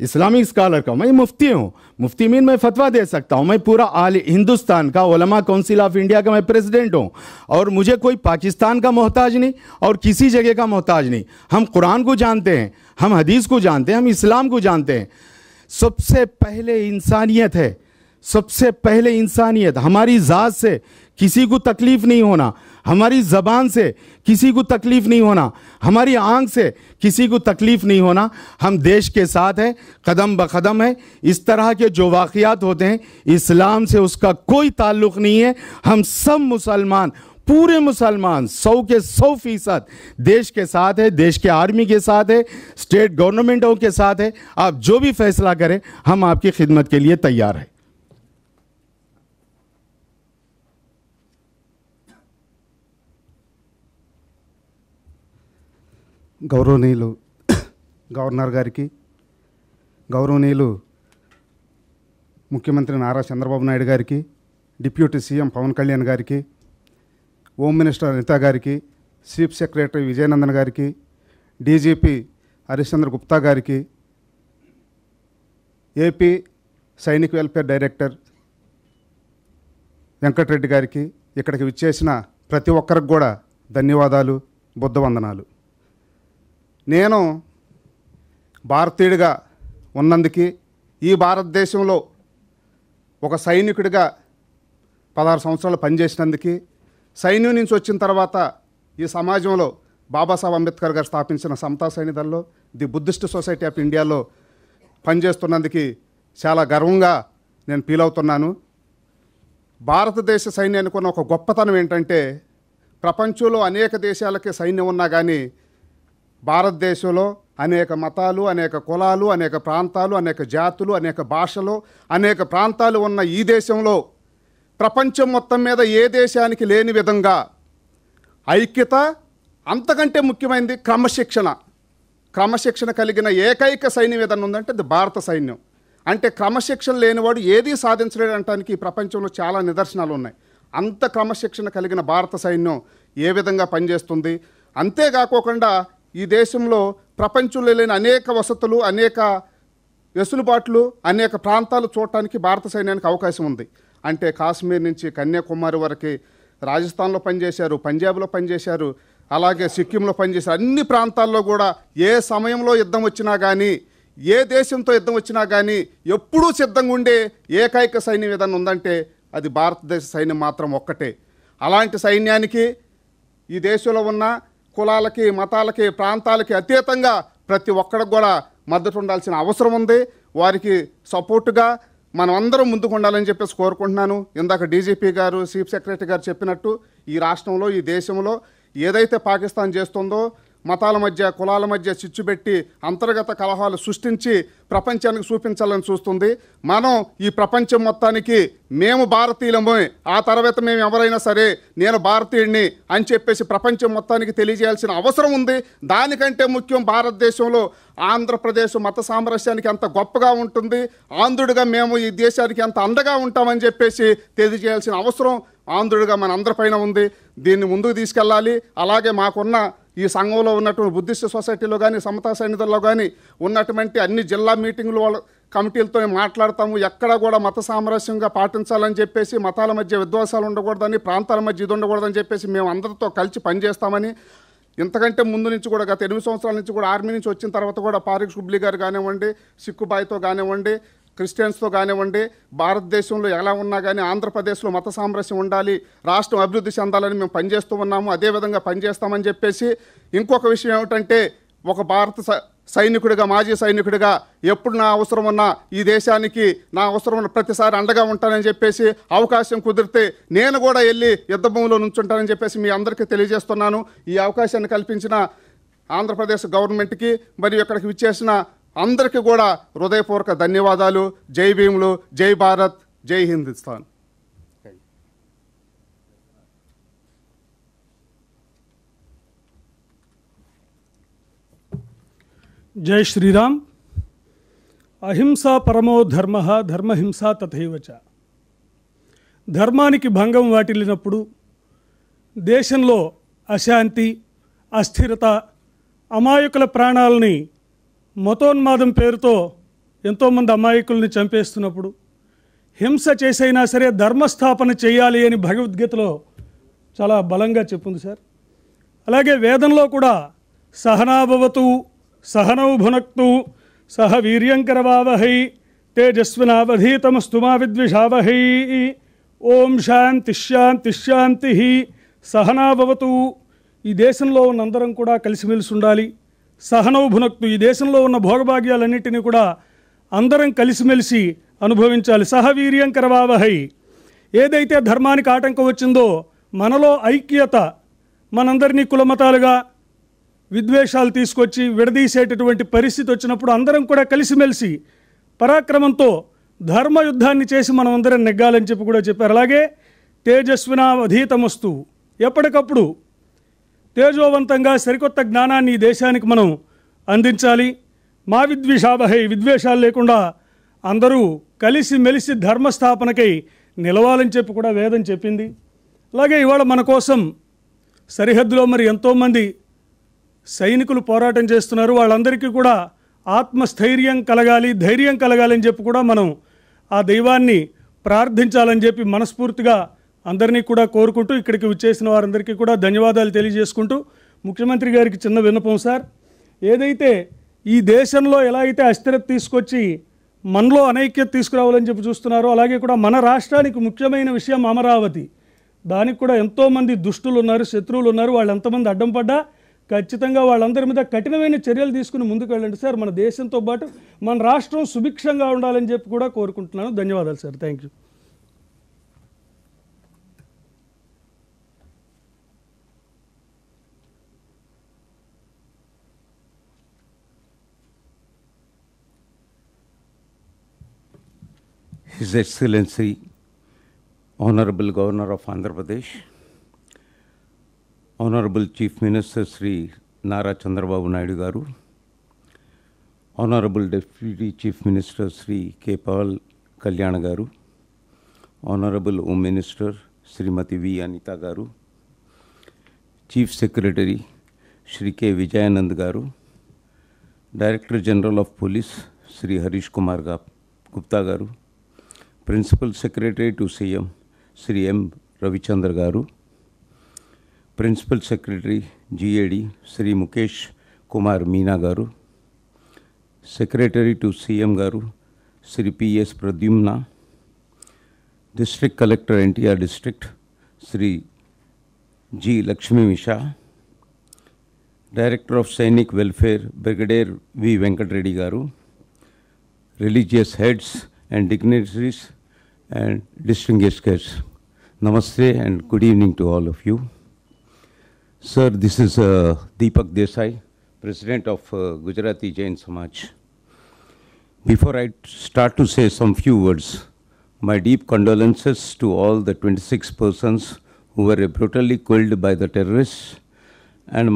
इस्लामिक स्कॉलर का मैं मुफ्ती हूँ। मुफ्ती मीन मैं फतवा दे सकता हूँ। मैं पूरा हिंदुस्तान का उलमा काउंसिल ऑफ इंडिया का मैं प्रेसिडेंट हूँ और मुझे कोई पाकिस्तान का मोहताज नहीं और किसी जगह का मोहताज नहीं। हम कुरान को जानते हैं, हम हदीस को जानते हैं, हम इस्लाम को जानते हैं। सबसे पहले इंसानियत है, सबसे पहले इंसानियत। हमारी ज़ात से किसी को तकलीफ़ नहीं होना, हमारी ज़बान से किसी को तकलीफ़ नहीं होना, हमारी आंख से किसी को तकलीफ़ नहीं होना। हम देश के साथ हैं, कदम ब कदम है। इस तरह के जो वाक़यात होते हैं इस्लाम से उसका कोई ताल्लुक़ नहीं है। हम सब मुसलमान पूरे मुसलमान 100 के 100% देश के साथ है, देश के आर्मी के साथ है, स्टेट गवर्नमेंटों के साथ है। आप जो भी फैसला करें, हम आपकी खिदमत के लिए तैयार हैं। గౌరవనీయులు గవర్నర్ గారికి, గౌరవనీయులు ముఖ్యమంత్రి నారా చంద్రబాబు నాయుడు గారికి, డిప్యూటీ సీఎం పవన్ కళ్యాణ్ గారికి, హోమ్ మినిస్టర్ అనిత గారికి, చీఫ్ సెక్రటరీ విజయనందన్ గారికి, డీజీపీ హరిశ్చంద్ర గుప్తా గారికి, AP Sainik welfare director Venkatareddy గారికి, ఇక్కడికి విచ్చేసిన ప్రతి ఒక్కరికి కూడా ధన్యవాదాలు, బుద్ధవందనాలు. నేను భారతీయుడిగా ఉన్నందుకు, ఈ భారతదేశంలో ఒక సైనికుడిగా 16 సంవత్సరాలు పనిచేసినందుకు, సైన్యం నుంచి వచ్చిన తర్వాత ఈ సమాజంలో బాబాసాహెబ్ అంబేద్కర్ గారు స్థాపించిన సమతా సైనికుల్లో ది బుద్ధిస్ట్ సొసైటీ ఆఫ్ ఇండియాలో పనిచేస్తున్నందుకు చాలా గర్వంగా నేను ఫీల్ అవుతున్నాను. భారతదేశ సైన్యానికి ఉన్న ఒక గొప్పతనం ఏంటంటే, ప్రపంచంలో అనేక దేశాలకి సైన్యం ఉన్నా కానీ భారతదేశంలో అనేక మతాలు, అనేక కులాలు, అనేక ప్రాంతాలు, అనేక జాతులు, అనేక భాషలు, అనేక ప్రాంతాలు ఉన్న ఈ దేశంలో ప్రపంచం మొత్తం మీద ఏ దేశానికి లేని విధంగా ఐక్యత, అంతకంటే ముఖ్యమైనది క్రమశిక్షణ కలిగిన ఏకైక సైన్యం ఏదన్నా ఉందంటే అది భారత సైన్యం. అంటే క్రమశిక్షణ లేనివాడు ఏదీ సాధించలేడటానికి ఈ ప్రపంచంలో చాలా నిదర్శనాలు ఉన్నాయి. అంత క్రమశిక్షణ కలిగిన భారత సైన్యం ఏ విధంగా పనిచేస్తుంది. అంతేకాకుండా ఈ దేశంలో ప్రపంచంలో లేని అనేక వసతులు, అనేక వెసులుబాట్లు, అనేక ప్రాంతాలు చూడటానికి భారత సైన్యానికి అవకాశం ఉంది. అంటే కాశ్మీర్ నుంచి కన్యాకుమారి వరకు రాజస్థాన్లో పనిచేశారు, పంజాబ్లో పనిచేశారు, అలాగే సిక్కింలో పనిచేశారు. అన్ని ప్రాంతాల్లో కూడా ఏ సమయంలో యుద్ధం వచ్చినా కానీ, ఏ దేశంతో యుద్ధం వచ్చినా కానీ ఎప్పుడూ సిద్ధంగా ఉండే ఏకైక సైన్యం ఏదన్నా ఉందంటే అది భారతదేశ సైన్యం మాత్రం ఒక్కటే. అలాంటి సైన్యానికి ఈ దేశంలో ఉన్న కులాలకి, మతాలకి, ప్రాంతాలకి అతీతంగా ప్రతి ఒక్కరికి కూడా మద్దతు ఉండాల్సిన అవసరం ఉంది. వారికి సపోర్టుగా మనం అందరం ముందుకు ఉండాలని చెప్పేసి కోరుకుంటున్నాను. ఇందాక డీజీపీ గారు, చీఫ్ సెక్రటరీ గారు చెప్పినట్టు ఈ రాష్ట్రంలో, ఈ దేశంలో ఏదైతే పాకిస్తాన్ చేస్తుందో, మతాల మధ్య, కులాల మధ్య చిచ్చు పెట్టి అంతర్గత కలహాలు సృష్టించి ప్రపంచానికి చూపించాలని చూస్తుంది. మనం ఈ ప్రపంచం మొత్తానికి మేము భారతీయులమే, ఆ తర్వాత మేము ఎవరైనా సరే నేను భారతీయుడిని అని చెప్పేసి ప్రపంచం మొత్తానికి తెలియజేయాల్సిన అవసరం ఉంది. దానికంటే ముఖ్యం భారతదేశంలో ఆంధ్రప్రదేశ్ మత సామరస్యానికి ఎంత గొప్పగా ఉంటుంది, ఆంధ్రుడిగా మేము ఈ దేశానికి ఎంత అండగా ఉంటామని చెప్పేసి తెలియజేయాల్సిన అవసరం ఆంధ్రుడిగా మన అందరిపైన ఉంది. దీన్ని ముందుకు తీసుకెళ్ళాలి. అలాగే మాకున్న ఈ సంఘంలో ఉన్నటువంటి బుద్ధిస్ట్ సొసైటీలో కానీ, సమతా సైనికుల్లో కానీ ఉన్నటువంటి అన్ని జిల్లా మీటింగులు వాళ్ళ కమిటీలతో మాట్లాడతాము. ఎక్కడ కూడా మత సామరస్యంగా పాటించాలని చెప్పేసి, మతాల మధ్య విద్వేషాలు ఉండకూడదని, ప్రాంతాల మధ్య ఇది ఉండకూడదని చెప్పేసి మేము అందరితో కలిసి పనిచేస్తామని, ఇంతకంటే ముందు నుంచి కూడా గత 8 సంవత్సరాల నుంచి కూడా ఆర్మీ నుంచి వచ్చిన తర్వాత కూడా పారిక్ షుబ్లీ గారు కానివ్వండి, సిక్కుబాయ్తో కానివ్వండి, క్రిస్టియన్స్తో కానివ్వండి, భారతదేశంలో ఎలా ఉన్నా కానీ ఆంధ్రప్రదేశ్లో మత సామరస్యం ఉండాలి, రాష్ట్రం అభివృద్ధి చెందాలని మేము పనిచేస్తూ ఉన్నాము. అదేవిధంగా పనిచేస్తామని చెప్పేసి, ఇంకొక విషయం ఏమిటంటే, ఒక భారత సైనికుడిగా, మాజీ సైనికుడిగా ఎప్పుడు నా అవసరం ఉన్నా ఈ దేశానికి నా అవసరం ఉన్న ప్రతిసారి అండగా ఉంటానని చెప్పేసి, అవకాశం కుదిరితే నేను కూడా వెళ్ళి యుద్ధభూమిలో నుంచుంటానని చెప్పేసి మీ అందరికీ తెలియజేస్తున్నాను. ఈ అవకాశాన్ని కల్పించిన ఆంధ్రప్రదేశ్ గవర్నమెంట్కి మరియు ఇక్కడికి విచ్చేసిన అందరికీ కూడా హృదయపూర్వక ధన్యవాదాలు. జై భీములు, జై భారత్, జై హిందుస్థాన్. జై శ్రీరామ్. అహింసా పరమో ధర్మ, ధర్మహింసా తథైవచ. ధర్మానికి భంగం వాటిల్లినప్పుడు దేశంలో అశాంతి, అస్థిరత, అమాయకుల ప్రాణాలని మతోన్మాదం పేరుతో ఎంతోమంది అమాయకుల్ని చంపేస్తున్నప్పుడు, హింస చేసైనా సరే ధర్మస్థాపన చేయాలి అని భగవద్గీతలో చాలా బలంగా చెప్పింది సార్. అలాగే వేదంలో కూడా సహనాభవతు సహనౌ భునక్తు సహ వీర్యంకరవావహై తేజస్వినావధీతమస్తు మా విద్విషావహై ఓం శాంతి శాంతి శాంతి సహనాభవతు. ఈ దేశంలో ఉన్న అందరం కూడా కలిసిమెలిసి ఉండాలి. సహనౌ భునక్తు, ఈ దేశంలో ఉన్న భోగభాగ్యాలన్నింటినీ కూడా అందరం కలిసిమెలిసి అనుభవించాలి. సహవీర్యం కరవావహై, ఏదైతే ధర్మానికి ఆటంకం వచ్చిందో మనలో ఐక్యత, మనందరినీ కులమతాలుగా విద్వేషాలు తీసుకొచ్చి విడదీసేటటువంటి పరిస్థితి వచ్చినప్పుడు అందరం కూడా కలిసిమెలిసి పరాక్రమంతో ధర్మయుద్ధాన్ని చేసి మనం అందరం నెగ్గాలని చెప్పి కూడా చెప్పారు. అలాగే తేజస్వినావధీతమస్తు, ఎప్పటికప్పుడు తేజోవంతంగా సరికొత్త జ్ఞానాన్ని ఈ దేశానికి మనం అందించాలి. మా విద్వేషావహై, విద్వేషాలు లేకుండా అందరూ కలిసిమెలిసి ధర్మస్థాపనకై నిలవాలని చెప్పి కూడా వేదం చెప్పింది. అలాగే ఇవాళ మన కోసం సరిహద్దులో మరి ఎంతోమంది సైనికులు పోరాటం చేస్తున్నారు. వాళ్ళందరికీ కూడా ఆత్మస్థైర్యం కలగాలి, ధైర్యం కలగాలని చెప్పి కూడా మనం ఆ దైవాన్ని ప్రార్థించాలని చెప్పి మనస్ఫూర్తిగా అందరినీ కూడా కోరుకుంటూ ఇక్కడికి వచ్చేసిన వారందరికీ కూడా ధన్యవాదాలు తెలియజేసుకుంటూ, ముఖ్యమంత్రి గారికి చిన్న విన్నపం సార్. ఏదైతే ఈ దేశంలో ఎలా అయితే అస్థిరత తీసుకొచ్చి మనలో అనైక్యత తీసుకురావాలని చెప్పి చూస్తున్నారో, అలాగే కూడా మన రాష్ట్రానికి ముఖ్యమైన విషయం అమరావతి. దానికి కూడా ఎంతోమంది దుష్టులు ఉన్నారు, శత్రువులు ఉన్నారు. వాళ్ళు ఎంతమంది అడ్డం పడ్డా ఖచ్చితంగా వాళ్ళందరి మీద కఠినమైన చర్యలు తీసుకుని ముందుకు వెళ్ళండి సార్. మన దేశంతో పాటు మన రాష్ట్రం సుభిక్షంగా ఉండాలని చెప్పి కూడా కోరుకుంటున్నాను. ధన్యవాదాలు sir. Thank you. His Excellency, Honorable Governor of Andhra Pradesh, Honorable Chief Minister Sri Nara Chandrababu Naidu Garu, Honorable Deputy Chief Minister Sri K. Paval Kalyan Garu, Honorable Home Minister Srimati V. Anita Garu, Chief Secretary Sri K. Vijayanand Garu, Director General of Police Sri Harish Kumar Gupta Garu, Principal Secretary to CM Sri M. Ravichandra Garu, Principal Secretary GAD Sri Mukesh Kumar Meena Garu, Secretary to CM Garu Sri P.S. Pradyumna, District Collector NTR District Sri G. Lakshmi Misha, Director of Sainik Welfare Brigadier V. Venkat Reddy Garu, religious heads and dignitaries and distinguished guests. Namaste and good evening to all of you. Sir, this is Deepak Desai, President of Gujarati Jain Samaj. Before I start to say some few words, my deep condolences to all the 26 persons who were brutally killed by the terrorists, and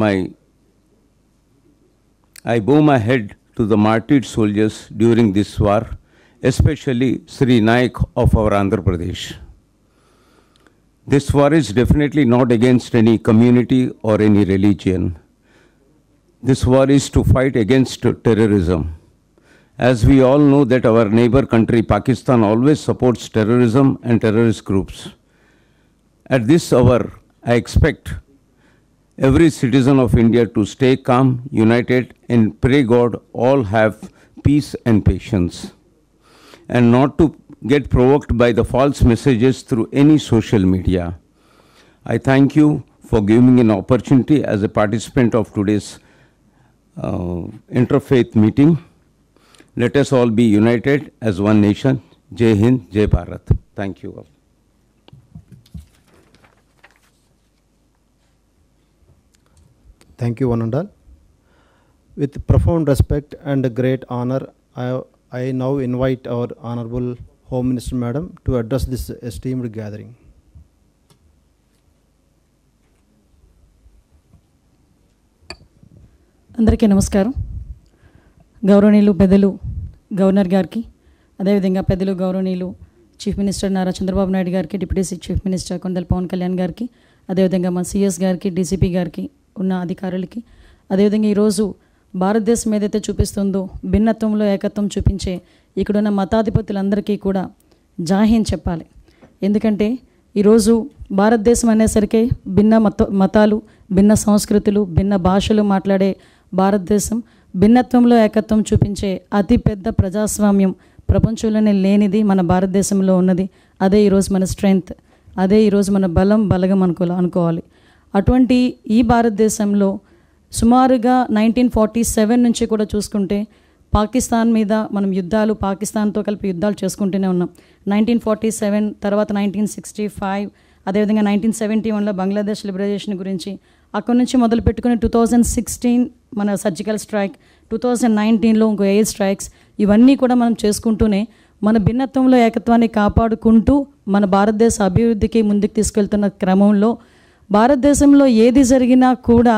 I bow my head to the martyred soldiers during this war, especially Sri Naik of our Andhra Pradesh. This war is definitely not against any community or any religion. This war is to fight against terrorism. As we all know that our neighbor country Pakistan always supports terrorism and terrorist groups. At this hour, I expect every citizen of India to stay calm, united, and pray God all have peace and patience, and not to get provoked by the false messages through any social media. I thank you for giving me an opportunity as a participant of today's interfaith meeting. Let us all be united as one nation. Jai Hind, Jai Bharat. Thank you all. Thank you, one and all. With profound respect and great honor, I now invite our Honorable Home Minister Madam to address this esteemed gathering. అందరికీ నమస్కారం. గౌరవనీయులు పెద్దలు గవర్నర్ గారికి, అదేవిధంగా పెద్దలు గౌరవనీయులు చీఫ్ మినిస్టర్ నారా చంద్రబాబు నాయుడు గారికి, డిప్యూటీ చీఫ్ మినిస్టర్ కొండల పవన్ కళ్యాణ్ గారికి, అదేవిధంగా మా సిఎస్ గారికి, డీసీపీ గారికి, ఉన్న అధికారులకి, అదేవిధంగా ఈరోజు భారతదేశం ఏదైతే చూపిస్తుందో భిన్నత్వంలో ఏకత్వం చూపించే ఇక్కడున్న మతాధిపతులందరికీ కూడా జాహిన్ చెప్పాలి. ఎందుకంటే ఈరోజు భారతదేశం అనేసరికి భిన్న మతాలు, భిన్న సంస్కృతులు, భిన్న భాషలు మాట్లాడే భారతదేశం భిన్నత్వంలో ఏకత్వం చూపించే అతిపెద్ద ప్రజాస్వామ్యం ప్రపంచంలోనే లేనిది మన భారతదేశంలో ఉన్నది. అదే ఈరోజు మన స్ట్రెంగ్త్, అదే ఈరోజు మన బలగం అనుకోవాలి. అటువంటి ఈ భారతదేశంలో సుమారుగా 1947 నుంచి కూడా చూసుకుంటే పాకిస్తాన్ మీద మనం పాకిస్తాన్తో కలిపి యుద్ధాలు చేసుకుంటూనే ఉన్నాం. 1947 తర్వాత 1965 అదేవిధంగా 1971లో బంగ్లాదేశ్ లిబరేషన్ గురించి, అక్కడి నుంచి మొదలు పెట్టుకుని 2016 మన సర్జికల్ స్ట్రైక్, 2019లో ఇంకో ఎయిర్ స్ట్రైక్స్, ఇవన్నీ కూడా మనం చేసుకుంటూనే మన భిన్నత్వంలో ఏకత్వాన్ని కాపాడుకుంటూ మన భారతదేశ అభివృద్ధికి ముందుకు తీసుకెళ్తున్న క్రమంలో భారతదేశంలో ఏది జరిగినా కూడా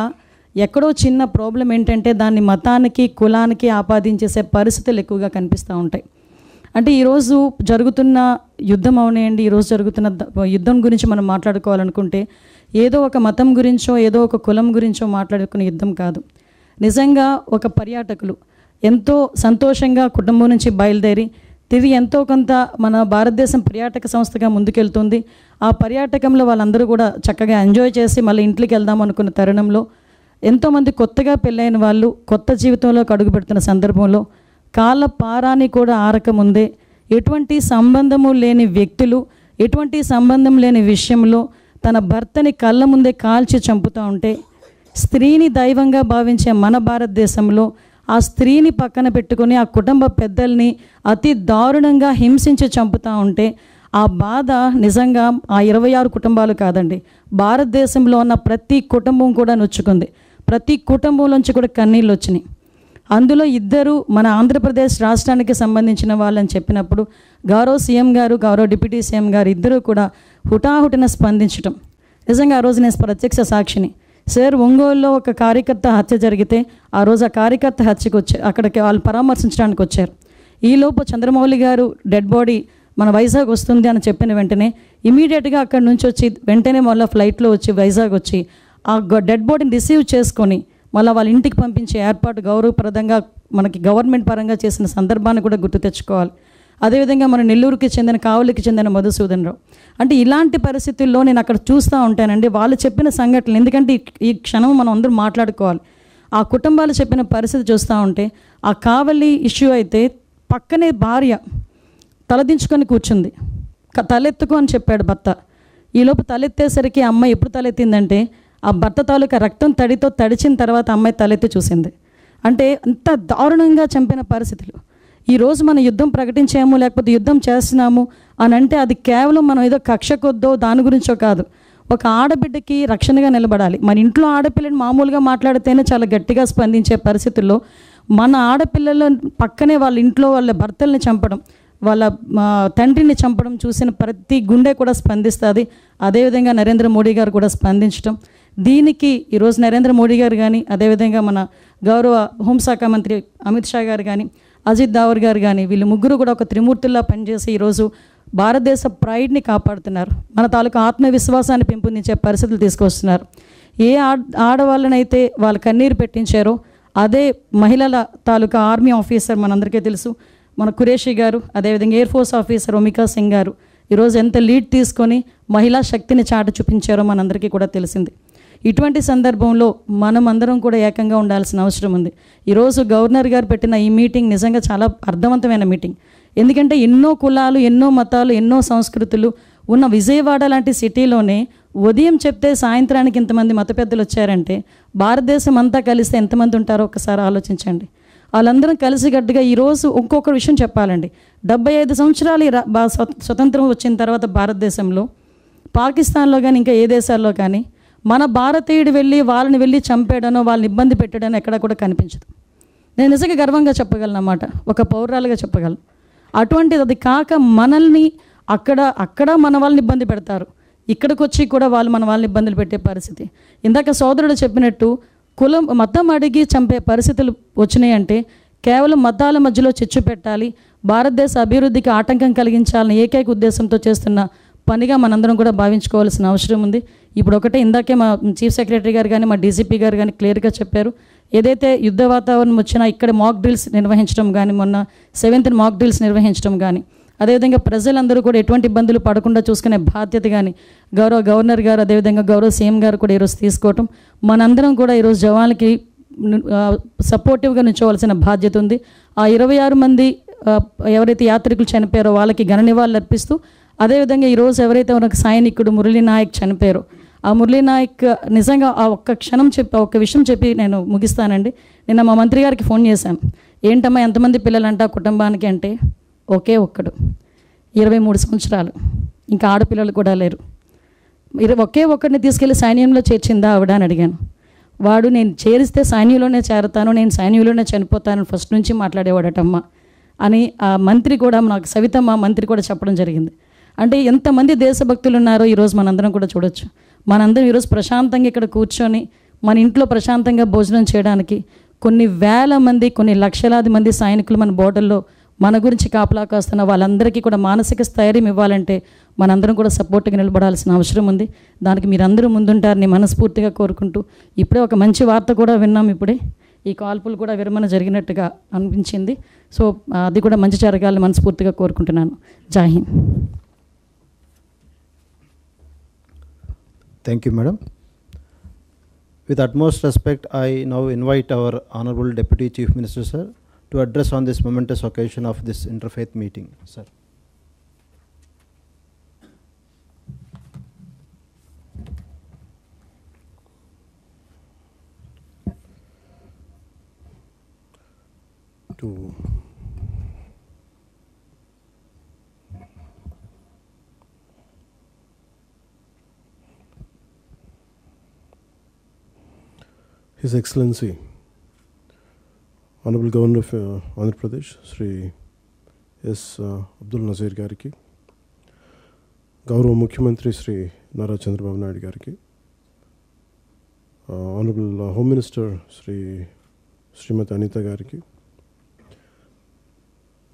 ఎక్కడో చిన్న ప్రాబ్లం ఏంటంటే దాన్ని మతానికి కులానికి ఆపాదించేసే పరిస్థితులు ఎక్కువగా కనిపిస్తూ ఉంటాయి. అంటే ఈరోజు జరుగుతున్న యుద్ధం అవనేయండి, ఈరోజు జరుగుతున్న యుద్ధం గురించి మనం మాట్లాడుకోవాలనుకుంటే ఏదో ఒక మతం గురించో ఏదో ఒక కులం గురించో మాట్లాడుకునే యుద్ధం కాదు. నిజంగా ఒక పర్యాటకులు ఎంతో సంతోషంగా కుటుంబం నుంచి బయలుదేరి తిరిగి ఎంతో కొంత మన భారతదేశం పర్యాటక సంస్థగా ముందుకెళ్తుంది. ఆ పర్యాటకంలో వాళ్ళందరూ కూడా చక్కగా ఎంజాయ్ చేసి మళ్ళీ ఇంట్లోకి వెళ్దాం అనుకున్న తరుణంలో ఎంతోమంది కొత్తగా పెళ్ళైన వాళ్ళు కొత్త జీవితంలోకి అడుగు పెడుతున్న సందర్భంలో కాళ్ళ పారాని కూడా ఆరకముందే ఎటువంటి సంబంధము లేని వ్యక్తులు ఎటువంటి సంబంధం లేని విషయంలో తన భర్తని కళ్ళ ముందే కాల్చి చంపుతూ ఉంటే స్త్రీని దైవంగా భావించే మన భారతదేశంలో ఆ స్త్రీని పక్కన పెట్టుకొని ఆ కుటుంబ పెద్దల్ని అతి దారుణంగా హింసించి చంపుతూ ఉంటే ఆ బాధ నిజంగా ఆ 26 కుటుంబాలు కాదండి, భారతదేశంలో ఉన్న ప్రతి కుటుంబం కూడా నొచ్చుకుంది. ప్రతి కుటుంబంలోంచి కూడా కన్నీళ్ళు వచ్చినాయి. అందులో ఇద్దరు మన ఆంధ్రప్రదేశ్ రాష్ట్రానికి సంబంధించిన వాళ్ళని చెప్పినప్పుడు గౌరవ సీఎం గారు, గౌరవ డిప్యూటీ సీఎం గారు ఇద్దరూ కూడా హుటాహుటిన స్పందించడం నిజంగా ఆ రోజు నేను ప్రత్యక్ష సాక్షిని. సార్, ఒంగోలులో ఒక కార్యకర్త హత్య జరిగితే ఆ రోజు ఆ కార్యకర్త హత్యకు వచ్చారు, అక్కడికి వాళ్ళు పరామర్శించడానికి వచ్చారు. ఈలోపు చంద్రమౌళి గారు డెడ్ బాడీ మన వైజాగ్ వస్తుంది అని చెప్పిన వెంటనే ఇమీడియట్గా అక్కడి నుంచి వచ్చి వెంటనే మళ్ళీ ఫ్లైట్లో వచ్చి వైజాగ్ వచ్చి ఆ డెడ్ బాడీని రిసీవ్ చేసుకొని మళ్ళీ వాళ్ళ ఇంటికి పంపించే ఏర్పాటు గౌరవప్రదంగా మనకి గవర్నమెంట్ పరంగా చేసిన సందర్భాన్ని కూడా గుర్తు తెచ్చుకోవాలి. అదేవిధంగా మన నెల్లూరుకి చెందిన కావలికి చెందిన మధుసూదన్ రావు. అంటే ఇలాంటి పరిస్థితుల్లో నేను అక్కడ చూస్తూ ఉంటానండి వాళ్ళు చెప్పిన సంఘటనలు. ఎందుకంటే ఈ క్షణం మనం అందరూ మాట్లాడుకోవాలి. ఆ కుటుంబాలు చెప్పిన పరిస్థితి చూస్తూ ఉంటే ఆ కావలి ఇష్యూ అయితే పక్కనే భార్య తలదించుకొని కూర్చుంది, తలెత్తుకో అని చెప్పాడు భర్త. ఈలోపు తలెత్తేసరికి అమ్మాయి ఎప్పుడు తలెత్తిందంటే ఆ భర్త తాలూకా రక్తం తడితో తడిచిన తర్వాత అమ్మాయి తలెత్తి చూసింది. అంటే అంత దారుణంగా చంపిన పరిస్థితులు. ఈరోజు మనం యుద్ధం ప్రకటించాము లేకపోతే యుద్ధం చేస్తున్నాము అని అంటే అది కేవలం మనం ఏదో కక్ష కొద్దో దాని గురించో కాదు. ఒక ఆడబిడ్డకి రక్షణగా నిలబడాలి. మన ఇంట్లో ఆడపిల్లని మామూలుగా మాట్లాడితేనే చాలా గట్టిగా స్పందించే పరిస్థితుల్లో మన ఆడపిల్లల పక్కనే వాళ్ళ ఇంట్లో వాళ్ళ భర్తల్ని చంపడం, వాళ్ళ తండ్రిని చంపడం చూసిన ప్రతి గుండె కూడా స్పందిస్తుంది. అదేవిధంగా నరేంద్ర మోడీ గారు కూడా స్పందించడం, దీనికి ఈరోజు నరేంద్ర మోడీ గారు కానీ అదేవిధంగా మన గౌరవ హోంశాఖ మంత్రి అమిత్ షా గారు కానీ అజిత్ దావర్ గారు కానీ వీళ్ళు ముగ్గురు కూడా ఒక త్రిమూర్తుల్లా పనిచేసి ఈరోజు భారతదేశ ప్రైడ్ని కాపాడుతున్నారు. మన తాలూకా ఆత్మవిశ్వాసాన్ని పెంపొందించే పరిస్థితులు తీసుకొస్తున్నారు. ఏ ఆడవాళ్ళనైతే వాళ్ళు కన్నీరు పెట్టించారో అదే మహిళల తాలూకా ఆర్మీ ఆఫీసర్ మనందరికీ తెలుసు మన ఖురేషి గారు, అదేవిధంగా ఎయిర్ ఫోర్స్ ఆఫీసర్ ఒమికా సింగ్ గారు ఈరోజు ఎంత లీడ్ తీసుకొని మహిళా శక్తిని చాటు చూపించారో మనందరికీ కూడా తెలిసింది. ఇటువంటి సందర్భంలో మనం అందరం కూడా ఏకంగా ఉండాల్సిన అవసరం ఉంది. ఈరోజు గవర్నర్ గారు పెట్టిన ఈ మీటింగ్ నిజంగా చాలా అర్థవంతమైన మీటింగ్. ఎందుకంటే ఎన్నో కులాలు, ఎన్నో మతాలు, ఎన్నో సంస్కృతులు ఉన్న విజయవాడ లాంటి సిటీలోనే ఉదయం చెప్తే సాయంత్రానికి ఇంతమంది మత పెద్దలు వచ్చారంటే భారతదేశం అంతా కలిస్తే ఎంతమంది ఉంటారో ఒకసారి ఆలోచించండి. వాళ్ళందరం కలిసికట్టుగా ఈరోజు ఇంకొక విషయం చెప్పాలండి. 75 సంవత్సరాలు స్వతంత్రం వచ్చిన తర్వాత భారతదేశంలో పాకిస్తాన్లో కానీ ఇంకా ఏ దేశాల్లో కానీ మన భారతీయుడు వాళ్ళని వెళ్ళి చంపేయడనో వాళ్ళని ఇబ్బంది పెట్టడనో ఎక్కడ కూడా కనిపించదు. నేను నిజంగా గర్వంగా చెప్పగలను అన్నమాట, ఒక పౌరాలుగా చెప్పగలను. అటువంటిది అది కాక మనల్ని అక్కడ మన వాళ్ళని ఇబ్బంది పెడతారు, ఇక్కడికి వచ్చి కూడా వాళ్ళు మన వాళ్ళని ఇబ్బందులు పెట్టే పరిస్థితి. ఇందాక సోదరుడు చెప్పినట్టు కులం మతం అడిగి చంపే పరిస్థితులు వచ్చినాయంటే కేవలం మతాల మధ్యలో చిచ్చు పెట్టాలి, భారతదేశ అభివృద్ధికి ఆటంకం కలిగించాలని ఏకైక ఉద్దేశంతో చేస్తున్న పనిగా మనందరం కూడా భావించుకోవాల్సిన అవసరం ఉంది. ఇప్పుడు ఒకటే ఇందాకే మా చీఫ్ సెక్రటరీ గారు కానీ మా డీజీపీ గారు కానీ క్లియర్గా చెప్పారు. ఏదైతే యుద్ధ వాతావరణం వచ్చినా ఇక్కడ మాక్ డ్రిల్స్ నిర్వహించడం కానీ, మొన్న 7th మాక్ డ్రిల్స్ నిర్వహించడం కానీ, అదేవిధంగా ప్రజలందరూ కూడా ఎటువంటి ఇబ్బందులు పడకుండా చూసుకునే బాధ్యత కానీ గౌరవ గవర్నర్ గారు అదేవిధంగా గౌరవ సీఎం గారు కూడా ఈరోజు తీసుకోవటం, మనందరం కూడా ఈరోజు జవాన్లకి సపోర్టివ్గా నిల్చోవలసిన బాధ్యత ఉంది. ఆ 26 మంది ఎవరైతే యాత్రికులు చనిపోయారో వాళ్ళకి ఘన నివాళులు అర్పిస్తూ, అదేవిధంగా ఈరోజు ఎవరైతే మనకు సైనికుడు మురళీ నాయక్ చనిపోయారో ఆ మురళీ నాయక్ నిజంగా ఆ ఒక్క క్షణం ఒక్క విషయం చెప్పి నేను ముగిస్తానండి. నిన్న మా మంత్రి గారికి ఫోన్ చేశాను. ఏంటమ్మా ఎంతమంది పిల్లలంట కుటుంబానికి అంటే ఒకే ఒక్కడు, 23 సంవత్సరాలు, ఇంకా ఆడపిల్లలు కూడా లేరు. ఒకే ఒక్కడిని తీసుకెళ్ళి సైన్యంలో చేర్చిందా ఆవిడ అని అడిగాను. వాడు నేను చేరిస్తే సైన్యంలోనే చేరతాను, నేను సైన్యంలోనే చనిపోతాను ఫస్ట్ నుంచి మాట్లాడేవాడటమ్మ అని ఆ మంత్రి కూడా, నాకు సవితమ్మ మంత్రి కూడా చెప్పడం జరిగింది. అంటే ఎంతమంది దేశభక్తులు ఉన్నారో ఈరోజు మనందరం కూడా చూడొచ్చు. మనందరం ఈరోజు ప్రశాంతంగా ఇక్కడ కూర్చొని మన ఇంట్లో ప్రశాంతంగా భోజనం చేయడానికి కొన్ని వేల మంది, కొన్ని లక్షలాది మంది సైనికులు మన బోర్డర్లో మన గురించి కాపలా కాస్తున్న వాళ్ళందరికీ కూడా మానసిక స్థైర్యం ఇవ్వాలంటే మనందరం కూడా సపోర్ట్గా నిలబడాల్సిన అవసరం ఉంది. దానికి మీరందరూ ముందుంటారని మనస్ఫూర్తిగా కోరుకుంటూ, ఇప్పుడే ఒక మంచి వార్త కూడా విన్నాం. ఇప్పుడే ఈ కాల్పులు కూడా విరమణ జరిగినట్టుగా అనిపించింది. సో అది కూడా మంచి జరగాలని మనస్ఫూర్తిగా కోరుకుంటున్నాను. జై Hind. Thank you, madam. With utmost respect, I now invite our Honorable Deputy Chief Minister, sir, to address on this momentous occasion of this interfaith meeting, sir. His Excellency, Honorable Governor of Andhra Pradesh, Sri S. Abdul Nazir Gariki, Gaurav Mukhyamantri Sri Nara Chandrababu Naidu Gariki, Honorable Home Minister Srimati Anita Gariki,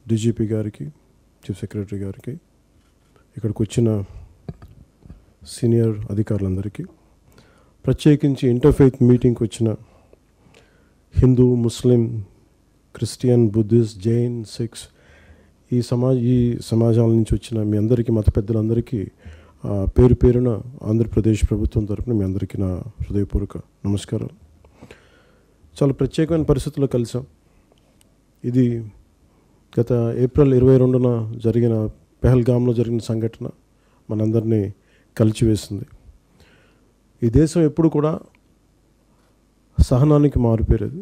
DGP Gariki, Chief Secretary Gariki, ఇక్కడికి వచ్చిన సీనియర్ అధికారులందరికీ, ప్రత్యేకించి ఇంటర్ఫెయిత్ మీటింగ్కి వచ్చిన హిందూ, ముస్లిం, క్రిస్టియన్, బుద్ధిస్ట్, జైన్, సిక్స్ ఈ సమాజాల నుంచి వచ్చిన మీ అందరికీ, మత పెద్దలందరికీ పేరు పేరున ఆంధ్రప్రదేశ్ ప్రభుత్వం తరపున మీ అందరికీ నా హృదయపూర్వక నమస్కారాలు. చాలా ప్రత్యేకమైన పరిస్థితుల్లో కలిసాం. ఇది గత ఏప్రిల్ 22న జరిగిన పెహల్గామ్లో జరిగిన సంఘటన మనందరినీ కలిచివేసింది. ఈ దేశం ఎప్పుడు కూడా సహనానికి మారిపోయేది.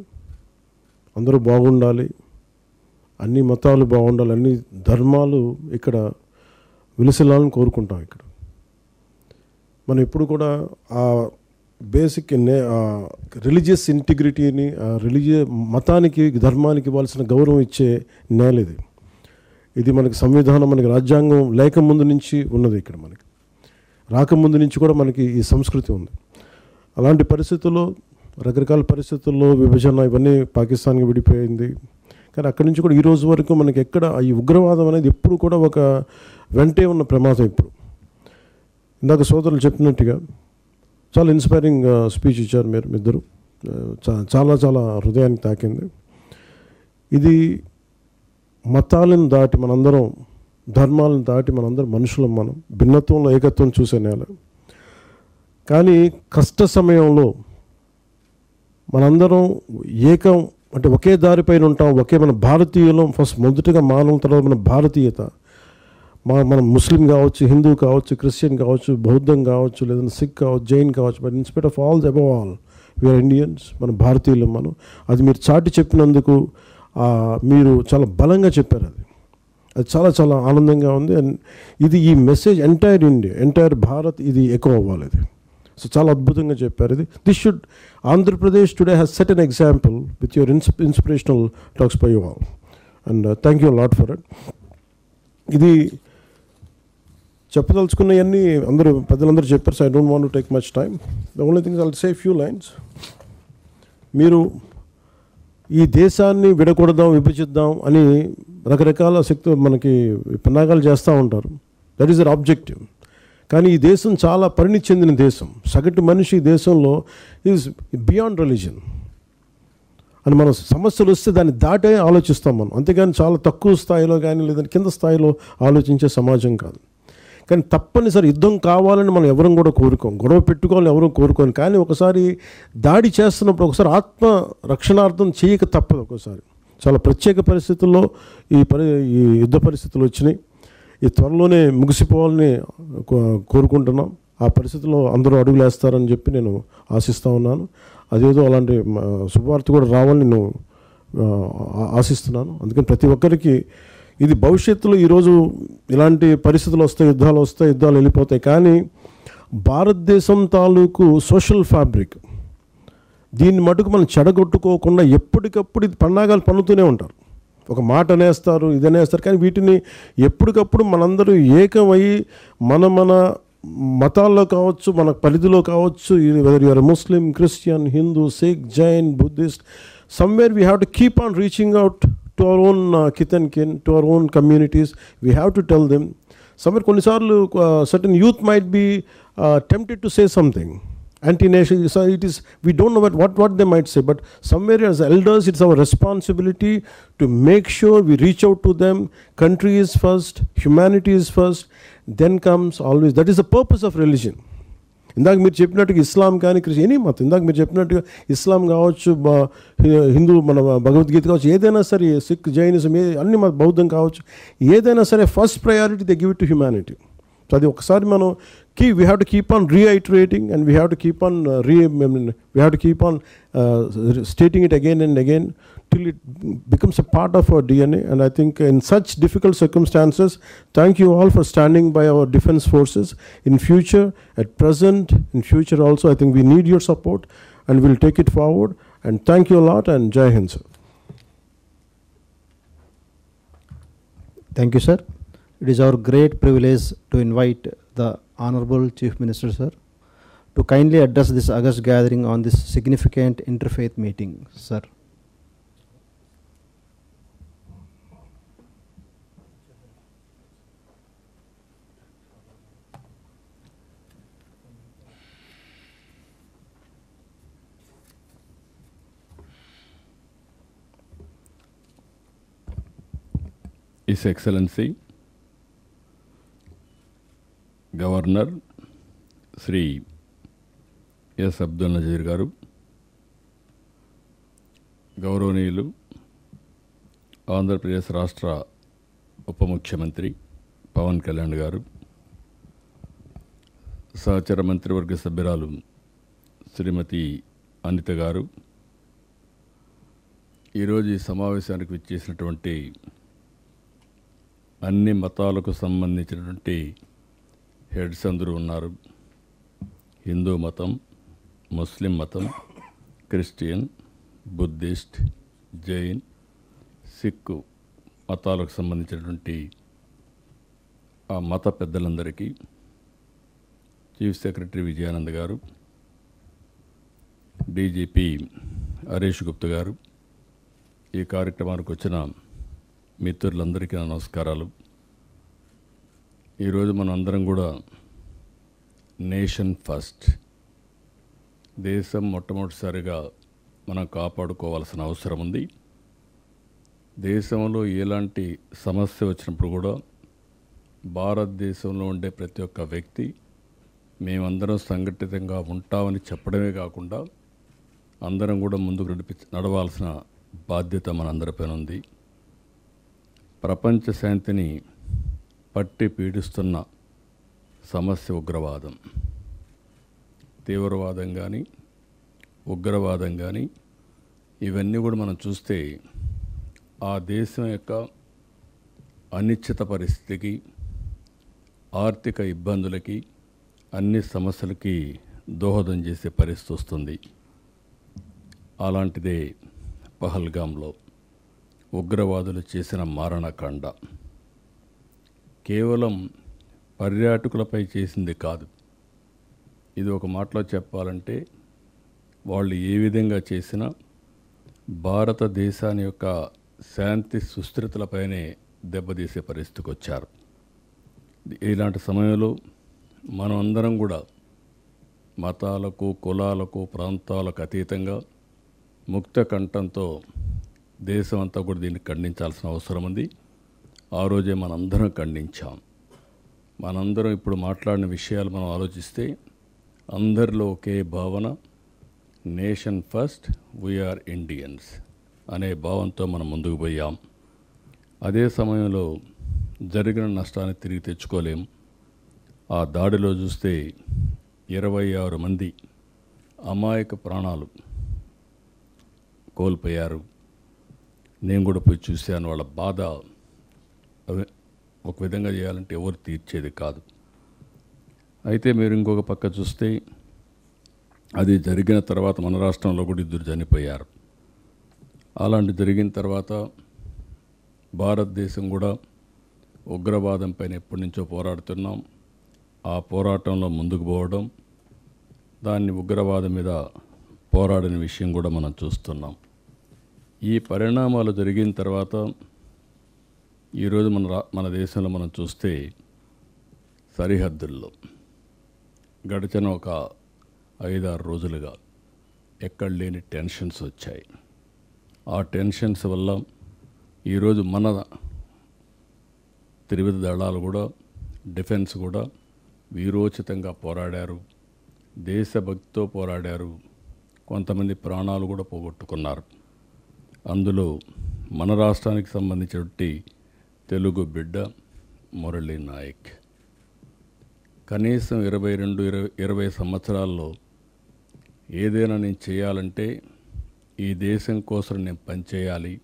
అందరూ బాగుండాలి, అన్ని మతాలు బాగుండాలి, అన్ని ధర్మాలు ఇక్కడ విలసిల్లాలని కోరుకుంటాం. ఇక్కడ మనం ఎప్పుడు కూడా ఆ బేసిక్ రిలీజియస్ ఇంటిగ్రిటీని, మతానికి, ధర్మానికి ఇవ్వాల్సిన గౌరవం ఇచ్చే నేల ఇది. ఇది మనకి సంవిధానం, మనకి రాజ్యాంగం లేకముందు నుంచి ఉన్నది. ఇక్కడ మనకి రాకముందు నుంచి కూడా మనకి ఈ సంస్కృతి ఉంది. అలాంటి పరిస్థితుల్లో, రకరకాల పరిస్థితుల్లో విభజన ఇవన్నీ పాకిస్తాన్కి విడిపోయింది. కానీ అక్కడి నుంచి కూడా ఈ రోజు వరకు మనకి ఎక్కడ ఈ ఉగ్రవాదం అనేది ఎప్పుడు కూడా ఒక వెంటే ఉన్న ప్రమాదం. ఇప్పుడు ఇందాక సోదరులు చెప్పినట్టుగా చాలా ఇన్స్పైరింగ్ స్పీచ్ ఇచ్చారు మీరు ఇద్దరు. చాలా చాలా హృదయానికి తాకింది. ఇది మతాలను దాటి మనందరం, ధర్మాలను దాటి మనందరం మనుషులం. మనం భిన్నత్వంలో ఏకత్వం చూసే నేల. కానీ కష్ట సమయంలో మనందరం ఏకం, అంటే ఒకే దారిపైన ఉంటాం. మన భారతీయులం ఫస్ట్, మొదటిగా మానవం, తర్వాత మన భారతీయత. మనం ముస్లిం కావచ్చు, హిందూ కావచ్చు, క్రిస్టియన్ కావచ్చు, బౌద్ధం కావచ్చు, లేదంటే సిక్ కావచ్చు, జైన్ కావచ్చు. But in spite of all above all we are Indians. మన భారతీయులం మనం. అది మీరు చాటి చెప్పినందుకు మీరు చాలా బలంగా చెప్పారు. అది చాలా చాలా ఆనందంగా ఉంది. అండ్ ఇది ఈ message entire India, entire Bharat ఇది ఎకో అవ్వాలి. ఇది సో చాలా అద్భుతంగా చెప్పారు. ఇది this should, Andhra Pradesh today has set an example with your inspirational talks by you all. And thank you lot for it. ఇది చెప్పదలుచుకున్నవన్నీ పెద్దలందరూ చెప్పారు. So I don't want to take much time. The only things I will say few lines. మీరు ఈ దేశాన్ని విడకూడదాం, విభజిద్దాం అని రకరకాల శక్తులు మనకి పన్నాగాలు చేస్తూ ఉంటారు. That is their objective. కానీ ఈ దేశం చాలా పరిణితి చెందిన దేశం. సగటు మనిషి ఈ దేశంలో ఈజ్ బియాండ్ రిలీజన్ అని మనం సమస్యలు వస్తే దాన్ని దాటే ఆలోచిస్తాం మనం. అంతేగాని చాలా తక్కువ స్థాయిలో కానీ లేదంటే కింద స్థాయిలో ఆలోచించే సమాజం కాదు. కానీ తప్పనిసరి యుద్ధం కావాలని మనం ఎవరం కూడా కోరుకోం, గొడవ పెట్టుకోవాలని ఎవరూ కోరుకోను. కానీ ఒకసారి దాడి చేస్తున్నప్పుడు ఒకసారి ఆత్మ రక్షణార్థం చేయక తప్పదు. ఒకసారి చాలా ప్రత్యేక పరిస్థితుల్లో ఈ యుద్ధ పరిస్థితులు వచ్చినాయి. ఈ త్వరలోనే ముగిసిపోవాలని కోరుకుంటున్నాం. ఆ పరిస్థితుల్లో అందరూ అడుగులు వేస్తారని చెప్పి నేను ఆశిస్తూ ఉన్నాను. అదేదో అలాంటి శుభవార్త కూడా రావాలని నేను ఆశిస్తున్నాను. అందుకని ప్రతి ఒక్కరికి ఇది భవిష్యత్తులో ఈరోజు ఇలాంటి పరిస్థితులు వస్తాయి, యుద్ధాలు వెళ్ళిపోతాయి. కానీ భారతదేశం తాలూకు సోషల్ ఫ్యాబ్రిక్. దీన్ని మటుకు మనం చెడగొట్టుకోకుండా ఎప్పటికప్పుడు ఇది పన్నాగాలు పన్నుతూనే ఉంటారు. ఒక మాట అనేస్తారు, ఇది అనేస్తారు, కానీ వీటిని ఎప్పటికప్పుడు మనందరూ ఏకమయ్యి మన మతాల్లో కావచ్చు, మన పరిధిలో కావచ్చు, whether you are Muslim, Christian, Hindu, Sikh, Jain, Buddhist, somewhere we have to keep on reaching out to our own kith and kin, to our own communities. We have to tell them. Somewhere కొన్నిసార్లు certain youth might be tempted to say something anti-nation. So it is, we don't know what they might say, but somewhere as elders it's our responsibility to make sure we reach out to them. Country is first, humanity is first, then comes always, that is the purpose of religion. ఇందాక మీరు చెప్పినట్టుగా ఇస్లాం కానీ ఎనీ మతం, ఇందాక మీరు చెప్పినట్టుగా ఇస్లాం కావచ్చు, హిందూ మన భగవద్గీత కావచ్చు, ఏదైనా సరే, సిక్, జైనిజం, అన్ని బౌద్ధం కావచ్చు, ఏదైనా సరే first priority they give it to humanity. So అది ఒకసారి మనం we have to keep on reiterating, and we have to keep on stating it again and again till it becomes a part of our DNA. And I think in such difficult circumstances, thank you all for standing by our defense forces. In future, at present, in future also, I think we need your support, and we'll take it forward. And thank you a lot, and Jai Hind, sir. Thank you, sir. It is our great privilege to invite the Honorable Chief Minister, sir, to kindly address this August gathering on this significant interfaith meeting, sir. His Excellency Governor Sri S. Abdul Nazir garu, గౌరవనీయులు ఆంధ్రప్రదేశ్ రాష్ట్ర ఉప ముఖ్యమంత్రి పవన్ కళ్యాణ్ గారు, సహచర మంత్రివర్గ సభ్యురాలు శ్రీమతి అనిత గారు, ఈరోజు ఈ సమావేశానికి విచ్చేసినటువంటి అన్ని మతాలకు సంబంధించినటువంటి హెడ్స్ అందరూ ఉన్నారు. హిందూ మతం, ముస్లిం మతం, క్రిస్టియన్, బుద్ధిస్ట్, జైన్, సిక్ మతాలకు సంబంధించినటువంటి ఆ మత పెద్దలందరికీ, చీఫ్ సెక్రటరీ విజయానంద్ గారు, డీజీపీ హరీష్ గుప్తా గారు, ఈ కార్యక్రమానికి వచ్చిన మిత్రులందరికీ నా నమస్కారాలు. ఈరోజు మనం అందరం కూడా నేషన్ ఫస్ట్, దేశం మొట్టమొదటిసారిగా మనం కాపాడుకోవాల్సిన అవసరం ఉంది. దేశంలో ఎలాంటి సమస్య వచ్చినప్పుడు కూడా భారతదేశంలో ఉండే ప్రతి ఒక్క వ్యక్తి మేమందరం సంఘటితంగా ఉంటామని చెప్పడమే కాకుండా అందరం కూడా ముందుకు నడవాల్సిన బాధ్యత మనందరిపైన ఉంది. ప్రపంచ శాంతిని పట్టి పీడిస్తున్న సమస్య ఉగ్రవాదం. తీవ్రవాదం కానీ ఉగ్రవాదం కానీ ఇవన్నీ కూడా మనం చూస్తే ఆ దేశం యొక్క అనిశ్చిత పరిస్థితికి, ఆర్థిక ఇబ్బందులకి, అన్ని సమస్యలకి దోహదం చేసే పరిస్థితి వస్తుంది. అలాంటిదే పహల్గాంలో ఉగ్రవాదులు చేసిన మారణకాండ. కేవలం పర్యాటకులపై చేసింది కాదు. ఇది ఒక మాటలో చెప్పాలంటే వాళ్ళు ఏ విధంగా చేసినా భారతదేశాన్ని యొక్క శాంతి సుస్థిరతలపైనే దెబ్బతీసే పరిస్థితికి వచ్చారు. ఇలాంటి సమయంలో మనం అందరం కూడా మతాలకు, కులాలకు, ప్రాంతాలకు అతీతంగా ముక్త కంఠంతో దేశం అంతా కూడా దీన్ని ఖండించాల్సిన అవసరం ఉంది. ఆ రోజే మనందరం ఖండించాం. మనందరం ఇప్పుడు మాట్లాడిన విషయాలు మనం ఆలోచిస్తే అందరిలో ఒకే భావన, నేషన్ ఫస్ట్, వీఆర్ ఇండియన్స్ అనే భావంతో మనం ముందుకు పోయాం. అదే సమయంలో జరిగిన నష్టాన్ని తిరిగి తెచ్చుకోలేం. ఆ దాడిలో చూస్తే 26 మంది అమాయక ప్రాణాలు కోల్పోయారు. నేను కూడా పోయి చూశాను. వాళ్ళ బాధ ఒక విధంగా చేయాలంటే ఎవరు తీర్చేది కాదు. అయితే మీరు ఇంకొక పక్క చూస్తే అది జరిగిన తర్వాత మన రాష్ట్రంలో కూడా 2 చనిపోయారు. అలాంటి జరిగిన తర్వాత భారతదేశం కూడా ఉగ్రవాదం పైన ఎప్పటి నుంచో పోరాడుతున్నాం. ఆ పోరాటంలో ముందుకు పోవడం, దాన్ని ఉగ్రవాదం మీద పోరాడిన విషయం కూడా మనం చూస్తున్నాం. ఈ పరిణామాలు జరిగిన తర్వాత ఈరోజు మన దేశంలో మనం చూస్తే సరిహద్దుల్లో గడిచిన ఒక 5-6 రోజులుగా ఎక్కడ లేని టెన్షన్స్ వచ్చాయి. ఆ టెన్షన్స్ వల్ల ఈరోజు మన త్రివిధ దళాలు కూడా, డిఫెన్స్ కూడా వీరోచితంగా పోరాడారు, దేశభక్తితో పోరాడారు, కొంతమంది ప్రాణాలు కూడా పోగొట్టుకున్నారు. అందులో మన రాష్ట్రానికి సంబంధించినటువంటి తెలుగు బిడ్డ మురళీ నాయక్ కనీసం 22-20 సంవత్సరాల్లో ఏదైనా నేను చేయాలంటే ఈ దేశం కోసం నేను పనిచేయాలి,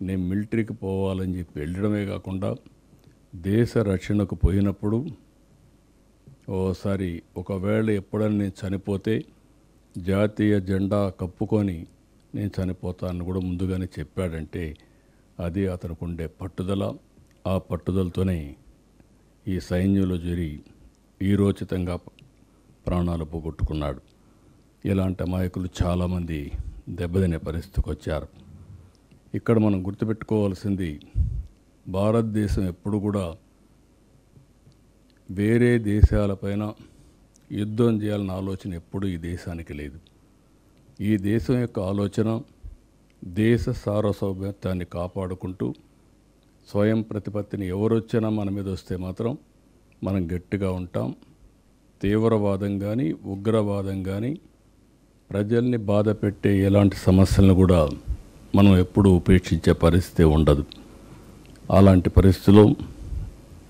నేను మిలిటరీకి పోవాలని చెప్పి వెళ్ళడమే కాకుండా దేశ రక్షణకు పోయినప్పుడు ఓసారి ఒకవేళ ఎప్పుడైనా నేను చనిపోతే జాతీయ జెండా కప్పుకొని నేను చనిపోతానని కూడా ముందుగానే చెప్పాడంటే అది అతనికి ఉండే పట్టుదల. ఆ పట్టుదలతోనే ఈ సైన్యంలో చేరి వీరోచితంగా ప్రాణాలు పోగొట్టుకున్నాడు. ఇలాంటి అమాయకులు చాలామంది దెబ్బతినే పరిస్థితికి వచ్చారు. ఇక్కడ మనం గుర్తుపెట్టుకోవాల్సింది, భారతదేశం ఎప్పుడు కూడా వేరే దేశాలపైన యుద్ధం చేయాలన్న ఆలోచన ఎప్పుడూ ఈ దేశానికి లేదు. ఈ దేశం యొక్క ఆలోచన దేశ సార్వభౌమత్వాన్ని కాపాడుకుంటూ స్వయం ప్రతిపత్తిని ఎవరొచ్చినా మన మీద వస్తే మాత్రం మనం గట్టిగా ఉంటాం. తీవ్రవాదం కానీ ఉగ్రవాదం కానీ ప్రజల్ని బాధ పెట్టే ఎలాంటి సమస్యలను కూడా మనం ఎప్పుడూ ఉపేక్షించే పరిస్థితి ఉండదు. అలాంటి పరిస్థితుల్లో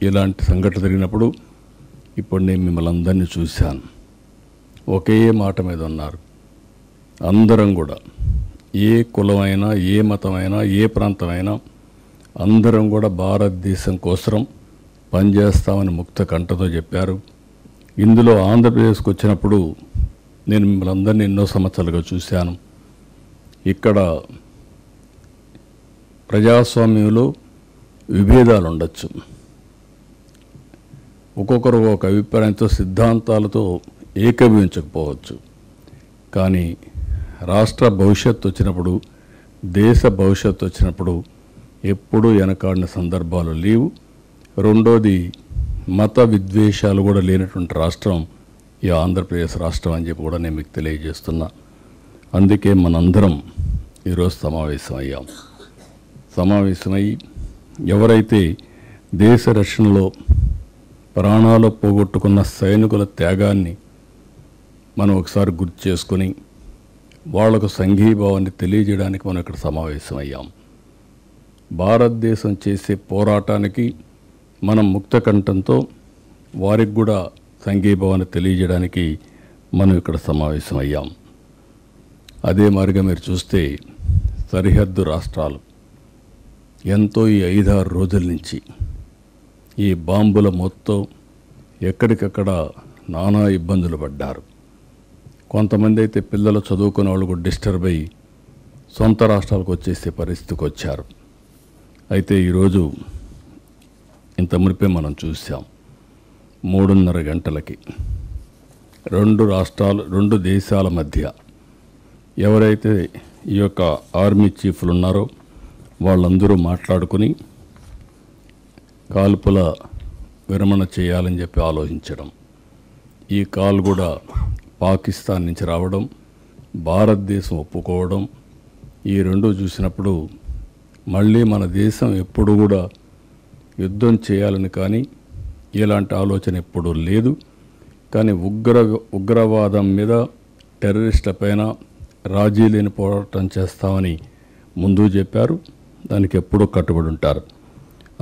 ఇలాంటి సంఘటన జరిగినప్పుడు ఇప్పుడు నేను మిమ్మల్ని అందరినీ చూశాను. ఒకే మాట మీద ఉన్నారు. అందరం కూడా ఏ కులమైనా, ఏ మతమైనా, ఏ ప్రాంతమైనా అందరం కూడా భారతదేశం కోసం పనిచేస్తామని ముక్త కంఠతో చెప్పారు. ఇందులో ఆంధ్రప్రదేశ్కి వచ్చినప్పుడు నేను మిమ్మల్ని అందరినీ ఎన్నో సంవత్సరాలుగా చూశాను. ఇక్కడ ప్రజాస్వామ్యంలో విభేదాలు ఉండొచ్చు, ఒక్కొక్కరు ఒక అభిప్రాయంతో సిద్ధాంతాలతో ఏకీభవించకపోవచ్చు. కానీ రాష్ట్ర భవిష్యత్తు వచ్చినప్పుడు, దేశ భవిష్యత్తు వచ్చినప్పుడు ఎప్పుడూ వెనకాడిన సందర్భాలు లేవు. రెండోది, మత విద్వేషాలు కూడా లేనటువంటి రాష్ట్రం ఈ ఆంధ్రప్రదేశ్ రాష్ట్రం అని చెప్పి కూడా నేను మీకు తెలియజేస్తున్నా. అందుకే మనందరం ఈరోజు సమావేశమై ఎవరైతే దేశ రక్షణలో ప్రాణాలు పోగొట్టుకున్న సైనికుల త్యాగాన్ని మనం ఒకసారి గుర్తు చేసుకుని వాళ్లకు సంఘీభావాన్ని తెలియజేయడానికి మనం ఇక్కడ సమావేశమయ్యాం. భారతదేశం చేసే పోరాటానికి మనం ముక్త కంఠంతో వారికి కూడా సంఘీభావాన్ని తెలియజేయడానికి మనం ఇక్కడ సమావేశమయ్యాం. అదే మాదిరిగా మీరు చూస్తే సరిహద్దు రాష్ట్రాలు ఎంతో ఈ 5-6 రోజుల నుంచి ఈ బాంబుల మొత్తం ఎక్కడికక్కడ నానా ఇబ్బందులు పడ్డారు. కొంతమంది అయితే పిల్లలు చదువుకునే వాళ్ళు కూడా డిస్టర్బ్ అయ్యి సొంత రాష్ట్రాలకు వచ్చేసే పరిస్థితికి వచ్చారు. అయితే ఈరోజు ఇంత మునిపే మనం చూసాం, 3:30 గంటలకి 2 దేశాల మధ్య ఎవరైతే ఈ యొక్క ఆర్మీ చీఫ్లు ఉన్నారో వాళ్ళందరూ మాట్లాడుకుని కాల్పుల విరమణ చేయాలని చెప్పి ఆలోచించడం, ఈ కాల్ కూడా పాకిస్తాన్ నుంచి రావడం, భారతదేశం ఒప్పుకోవడం, ఈ రెండు చూసినప్పుడు మళ్ళీ మన దేశం ఎప్పుడు కూడా యుద్ధం చేయాలని కానీ ఇలాంటి ఆలోచన ఎప్పుడూ లేదు. కానీ ఉగ్రవాదం మీద, టెర్రరిస్టుల పైన రాజీ లేని పోరాటం చేస్తామని ముందు చెప్పారు. దానికి ఎప్పుడూ కట్టుబడి ఉంటారు.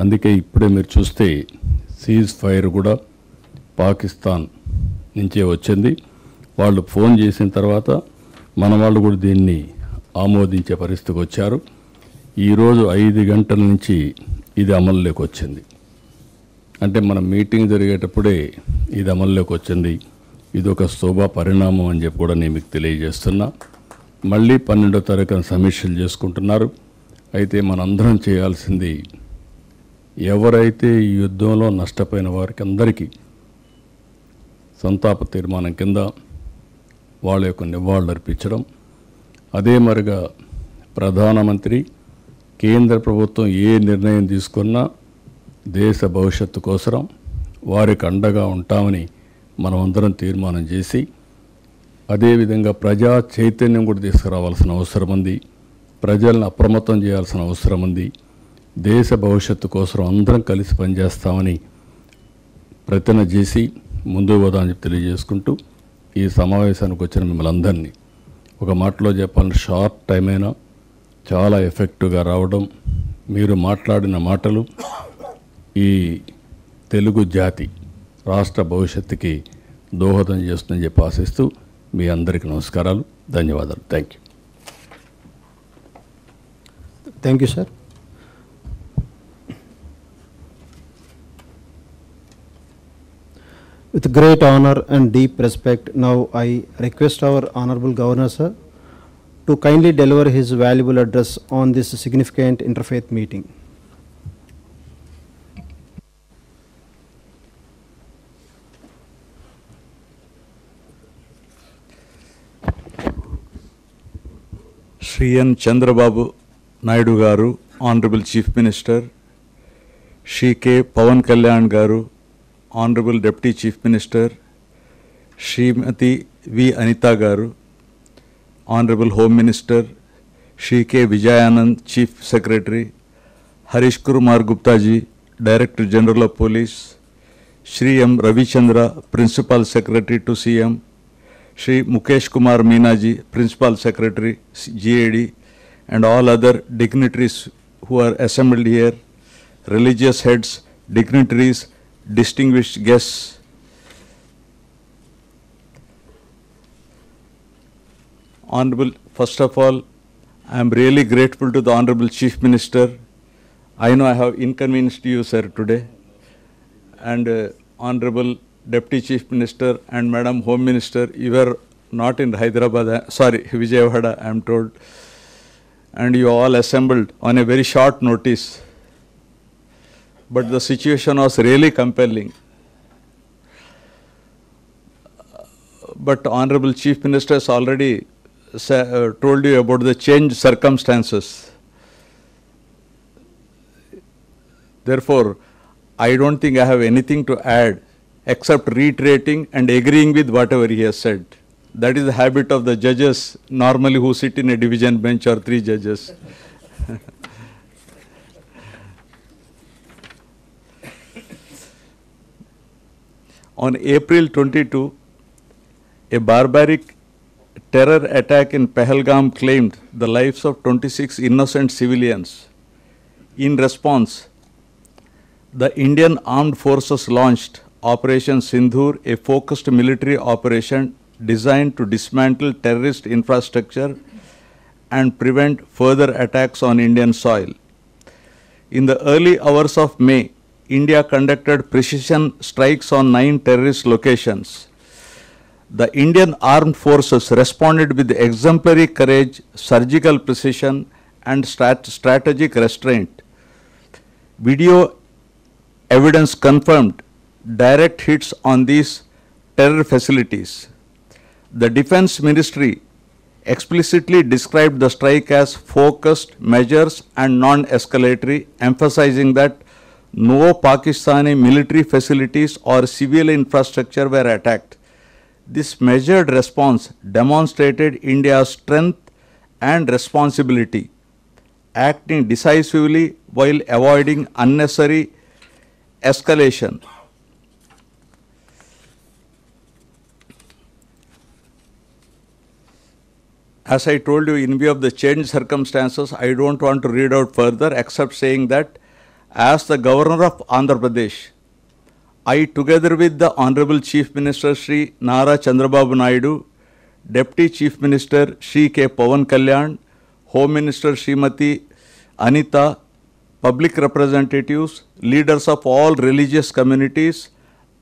అందుకే ఇప్పుడే మీరు చూస్తే సీజ్ ఫైర్ కూడా పాకిస్తాన్ నుంచే వచ్చింది. వాళ్ళు ఫోన్ చేసిన తర్వాత మన వాళ్ళు కూడా దీన్ని ఆమోదించే పరిస్థితికి వచ్చారు. ఈరోజు 5 గంటల నుంచి ఇది అమలులోకి వచ్చింది. అంటే మన మీటింగ్ జరిగేటప్పుడే ఇది అమల్లోకి వచ్చింది. ఇది ఒక శోభా పరిణామం అని చెప్పి కూడా నేను మీకు తెలియజేస్తున్నా. మళ్ళీ 12వ తారీఖున సమీక్షలు చేసుకుంటున్నారు. అయితే మనందరం చేయాల్సింది, ఎవరైతే ఈ యుద్ధంలో నష్టపోయిన వారికి అందరికీ సంతాప తీర్మానం కింద వాళ్ళ యొక్క నివాళులు అర్పించడం, అదే మరిగా ప్రధానమంత్రి కేంద్ర ప్రభుత్వం ఏ నిర్ణయం తీసుకున్నా దేశ భవిష్యత్తు కోసం వారికి అండగా ఉంటామని మనమందరం తీర్మానం చేసి, అదేవిధంగా ప్రజా చైతన్యం కూడా తీసుకురావాల్సిన అవసరం ఉంది. ప్రజలను అప్రమత్తం చేయాల్సిన అవసరం ఉంది. దేశ భవిష్యత్తు కోసం అందరం కలిసి పనిచేస్తామని ప్రతిజ్ఞ చేసి ముందుకు పోదామని చెప్పి తెలియజేసుకుంటూ, ఈ సమావేశానికి వచ్చిన మిమ్మల్ని అందరినీ ఒక మాటలో చెప్పాలంటే షార్ట్ టైం అయినా చాలా ఎఫెక్టివ్గా రావడం, మీరు మాట్లాడిన మాటలు ఈ తెలుగు జాతి రాష్ట్ర భవిష్యత్తుకి దోహదం చేస్తుందని చెప్పి ఆశిస్తూ మీ అందరికీ నమస్కారాలు, ధన్యవాదాలు. Thank you. Thank you, sir. With great honor and deep respect, now I request our Honorable Governor, sir, to kindly deliver his valuable address on this significant interfaith meeting. Shri N. Chandrababu Naidu Garu, Honorable Chief Minister, Shri K. Pawan Kalyan Garu, Honorable Deputy Chief Minister, Srimati V. Anita Garu, Honorable Home Minister, Shri K. Vijayanand, Chief Secretary, Harish Kumar Gupta Ji, Director General of Police, Shri M. Ravichandra, Principal Secretary to CM, Shri Mukesh Kumar Meena Ji, Principal Secretary, GAD, and all other dignitaries who are assembled here, religious heads, dignitaries, distinguished guests. Honorable, first of all, I am really grateful to the Honorable Chief Minister. I know I have inconvenienced you, sir, today. And Honorable Deputy Chief Minister and Madam Home Minister, you were not in Hyderabad, sorry, Vijayawada, I am told. And you all assembled on a very short notice. But the situation was really compelling. But Honorable Chief Minister has already told you about the changed circumstances. Therefore, I don't think I have anything to add except reiterating and agreeing with whatever he has said. That is the habit of the judges normally who sit in a division bench or 3 judges. On April 22, a barbaric terror attack in Pahalgam claimed the lives of 26 innocent civilians. In response, the Indian Armed Forces launched Operation Sindhur, a focused military operation designed to dismantle terrorist infrastructure and prevent further attacks on Indian soil. In the early hours of May, India conducted precision strikes on 9 terrorist locations. The Indian Armed Forces responded with exemplary courage, surgical precision, and strategic restraint. Video evidence confirmed direct hits on these terror facilities. The Defense Ministry explicitly described the strike as focused measures and non-escalatory, emphasizing that no Pakistani military facilities or civil infrastructure were attacked. This measured response demonstrated India's strength and responsibility, acting decisively while avoiding unnecessary escalation. As I told you, in view of the changed circumstances, I don't want to read out further except saying that as the Governor of Andhra Pradesh, I, together with the Honorable Chief Minister Shri Nara Chandrababu Naidu, Deputy Chief Minister Shri K. Pawan Kalyan, Home Minister Srimati Anita, public representatives, leaders of all religious communities,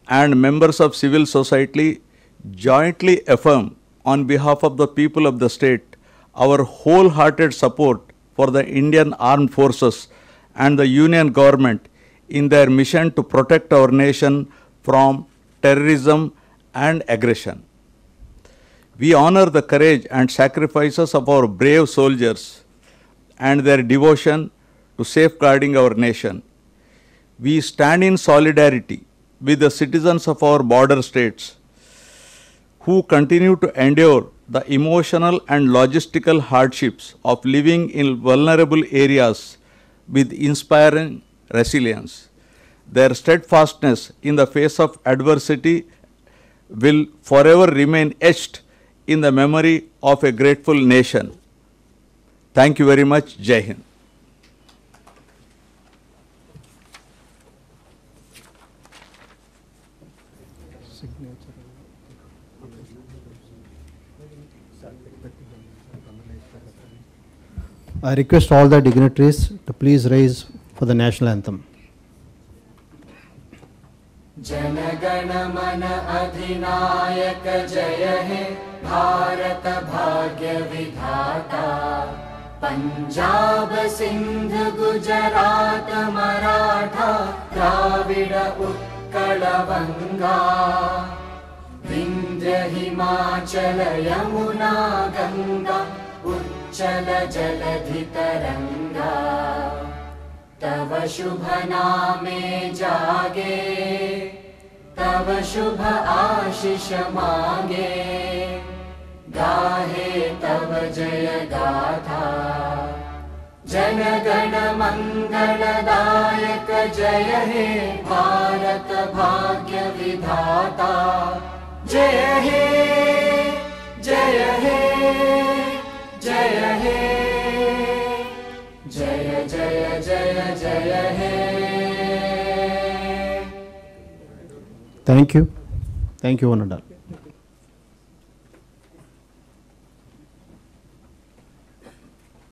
and members of civil society jointly affirm on behalf of the people of the state our wholehearted support for the Indian Armed Forces and the Union government in their mission to protect our nation from terrorism and aggression. We honor the courage and sacrifices of our brave soldiers and their devotion to safeguarding our nation. We stand in solidarity with the citizens of our border states who continue to endure the emotional and logistical hardships of living in vulnerable areas with inspiring resilience. Their steadfastness in the face of adversity will forever remain etched in the memory of a grateful nation. Thank you very much. Jai Hind. I request all the dignitaries to please rise for the national anthem. जनगण मन अधिनायक जय हे भारत भाग्य विधाता पंजाब सिंध गुजरात मराठा द्राविड उत्कल बंगा विंध्य हिमाचल यमुना गंगा उच्चल जलधि तरंगा तव शुभ नामे जागे तव शुभ आशीष मांगे गाहे तव जय गाथा जन गण मंगलदायक जय हे भारत भाग्य विधाता जय हे जय हे जय हे जय जय जय जय हे Thank you. Thank you, one and all.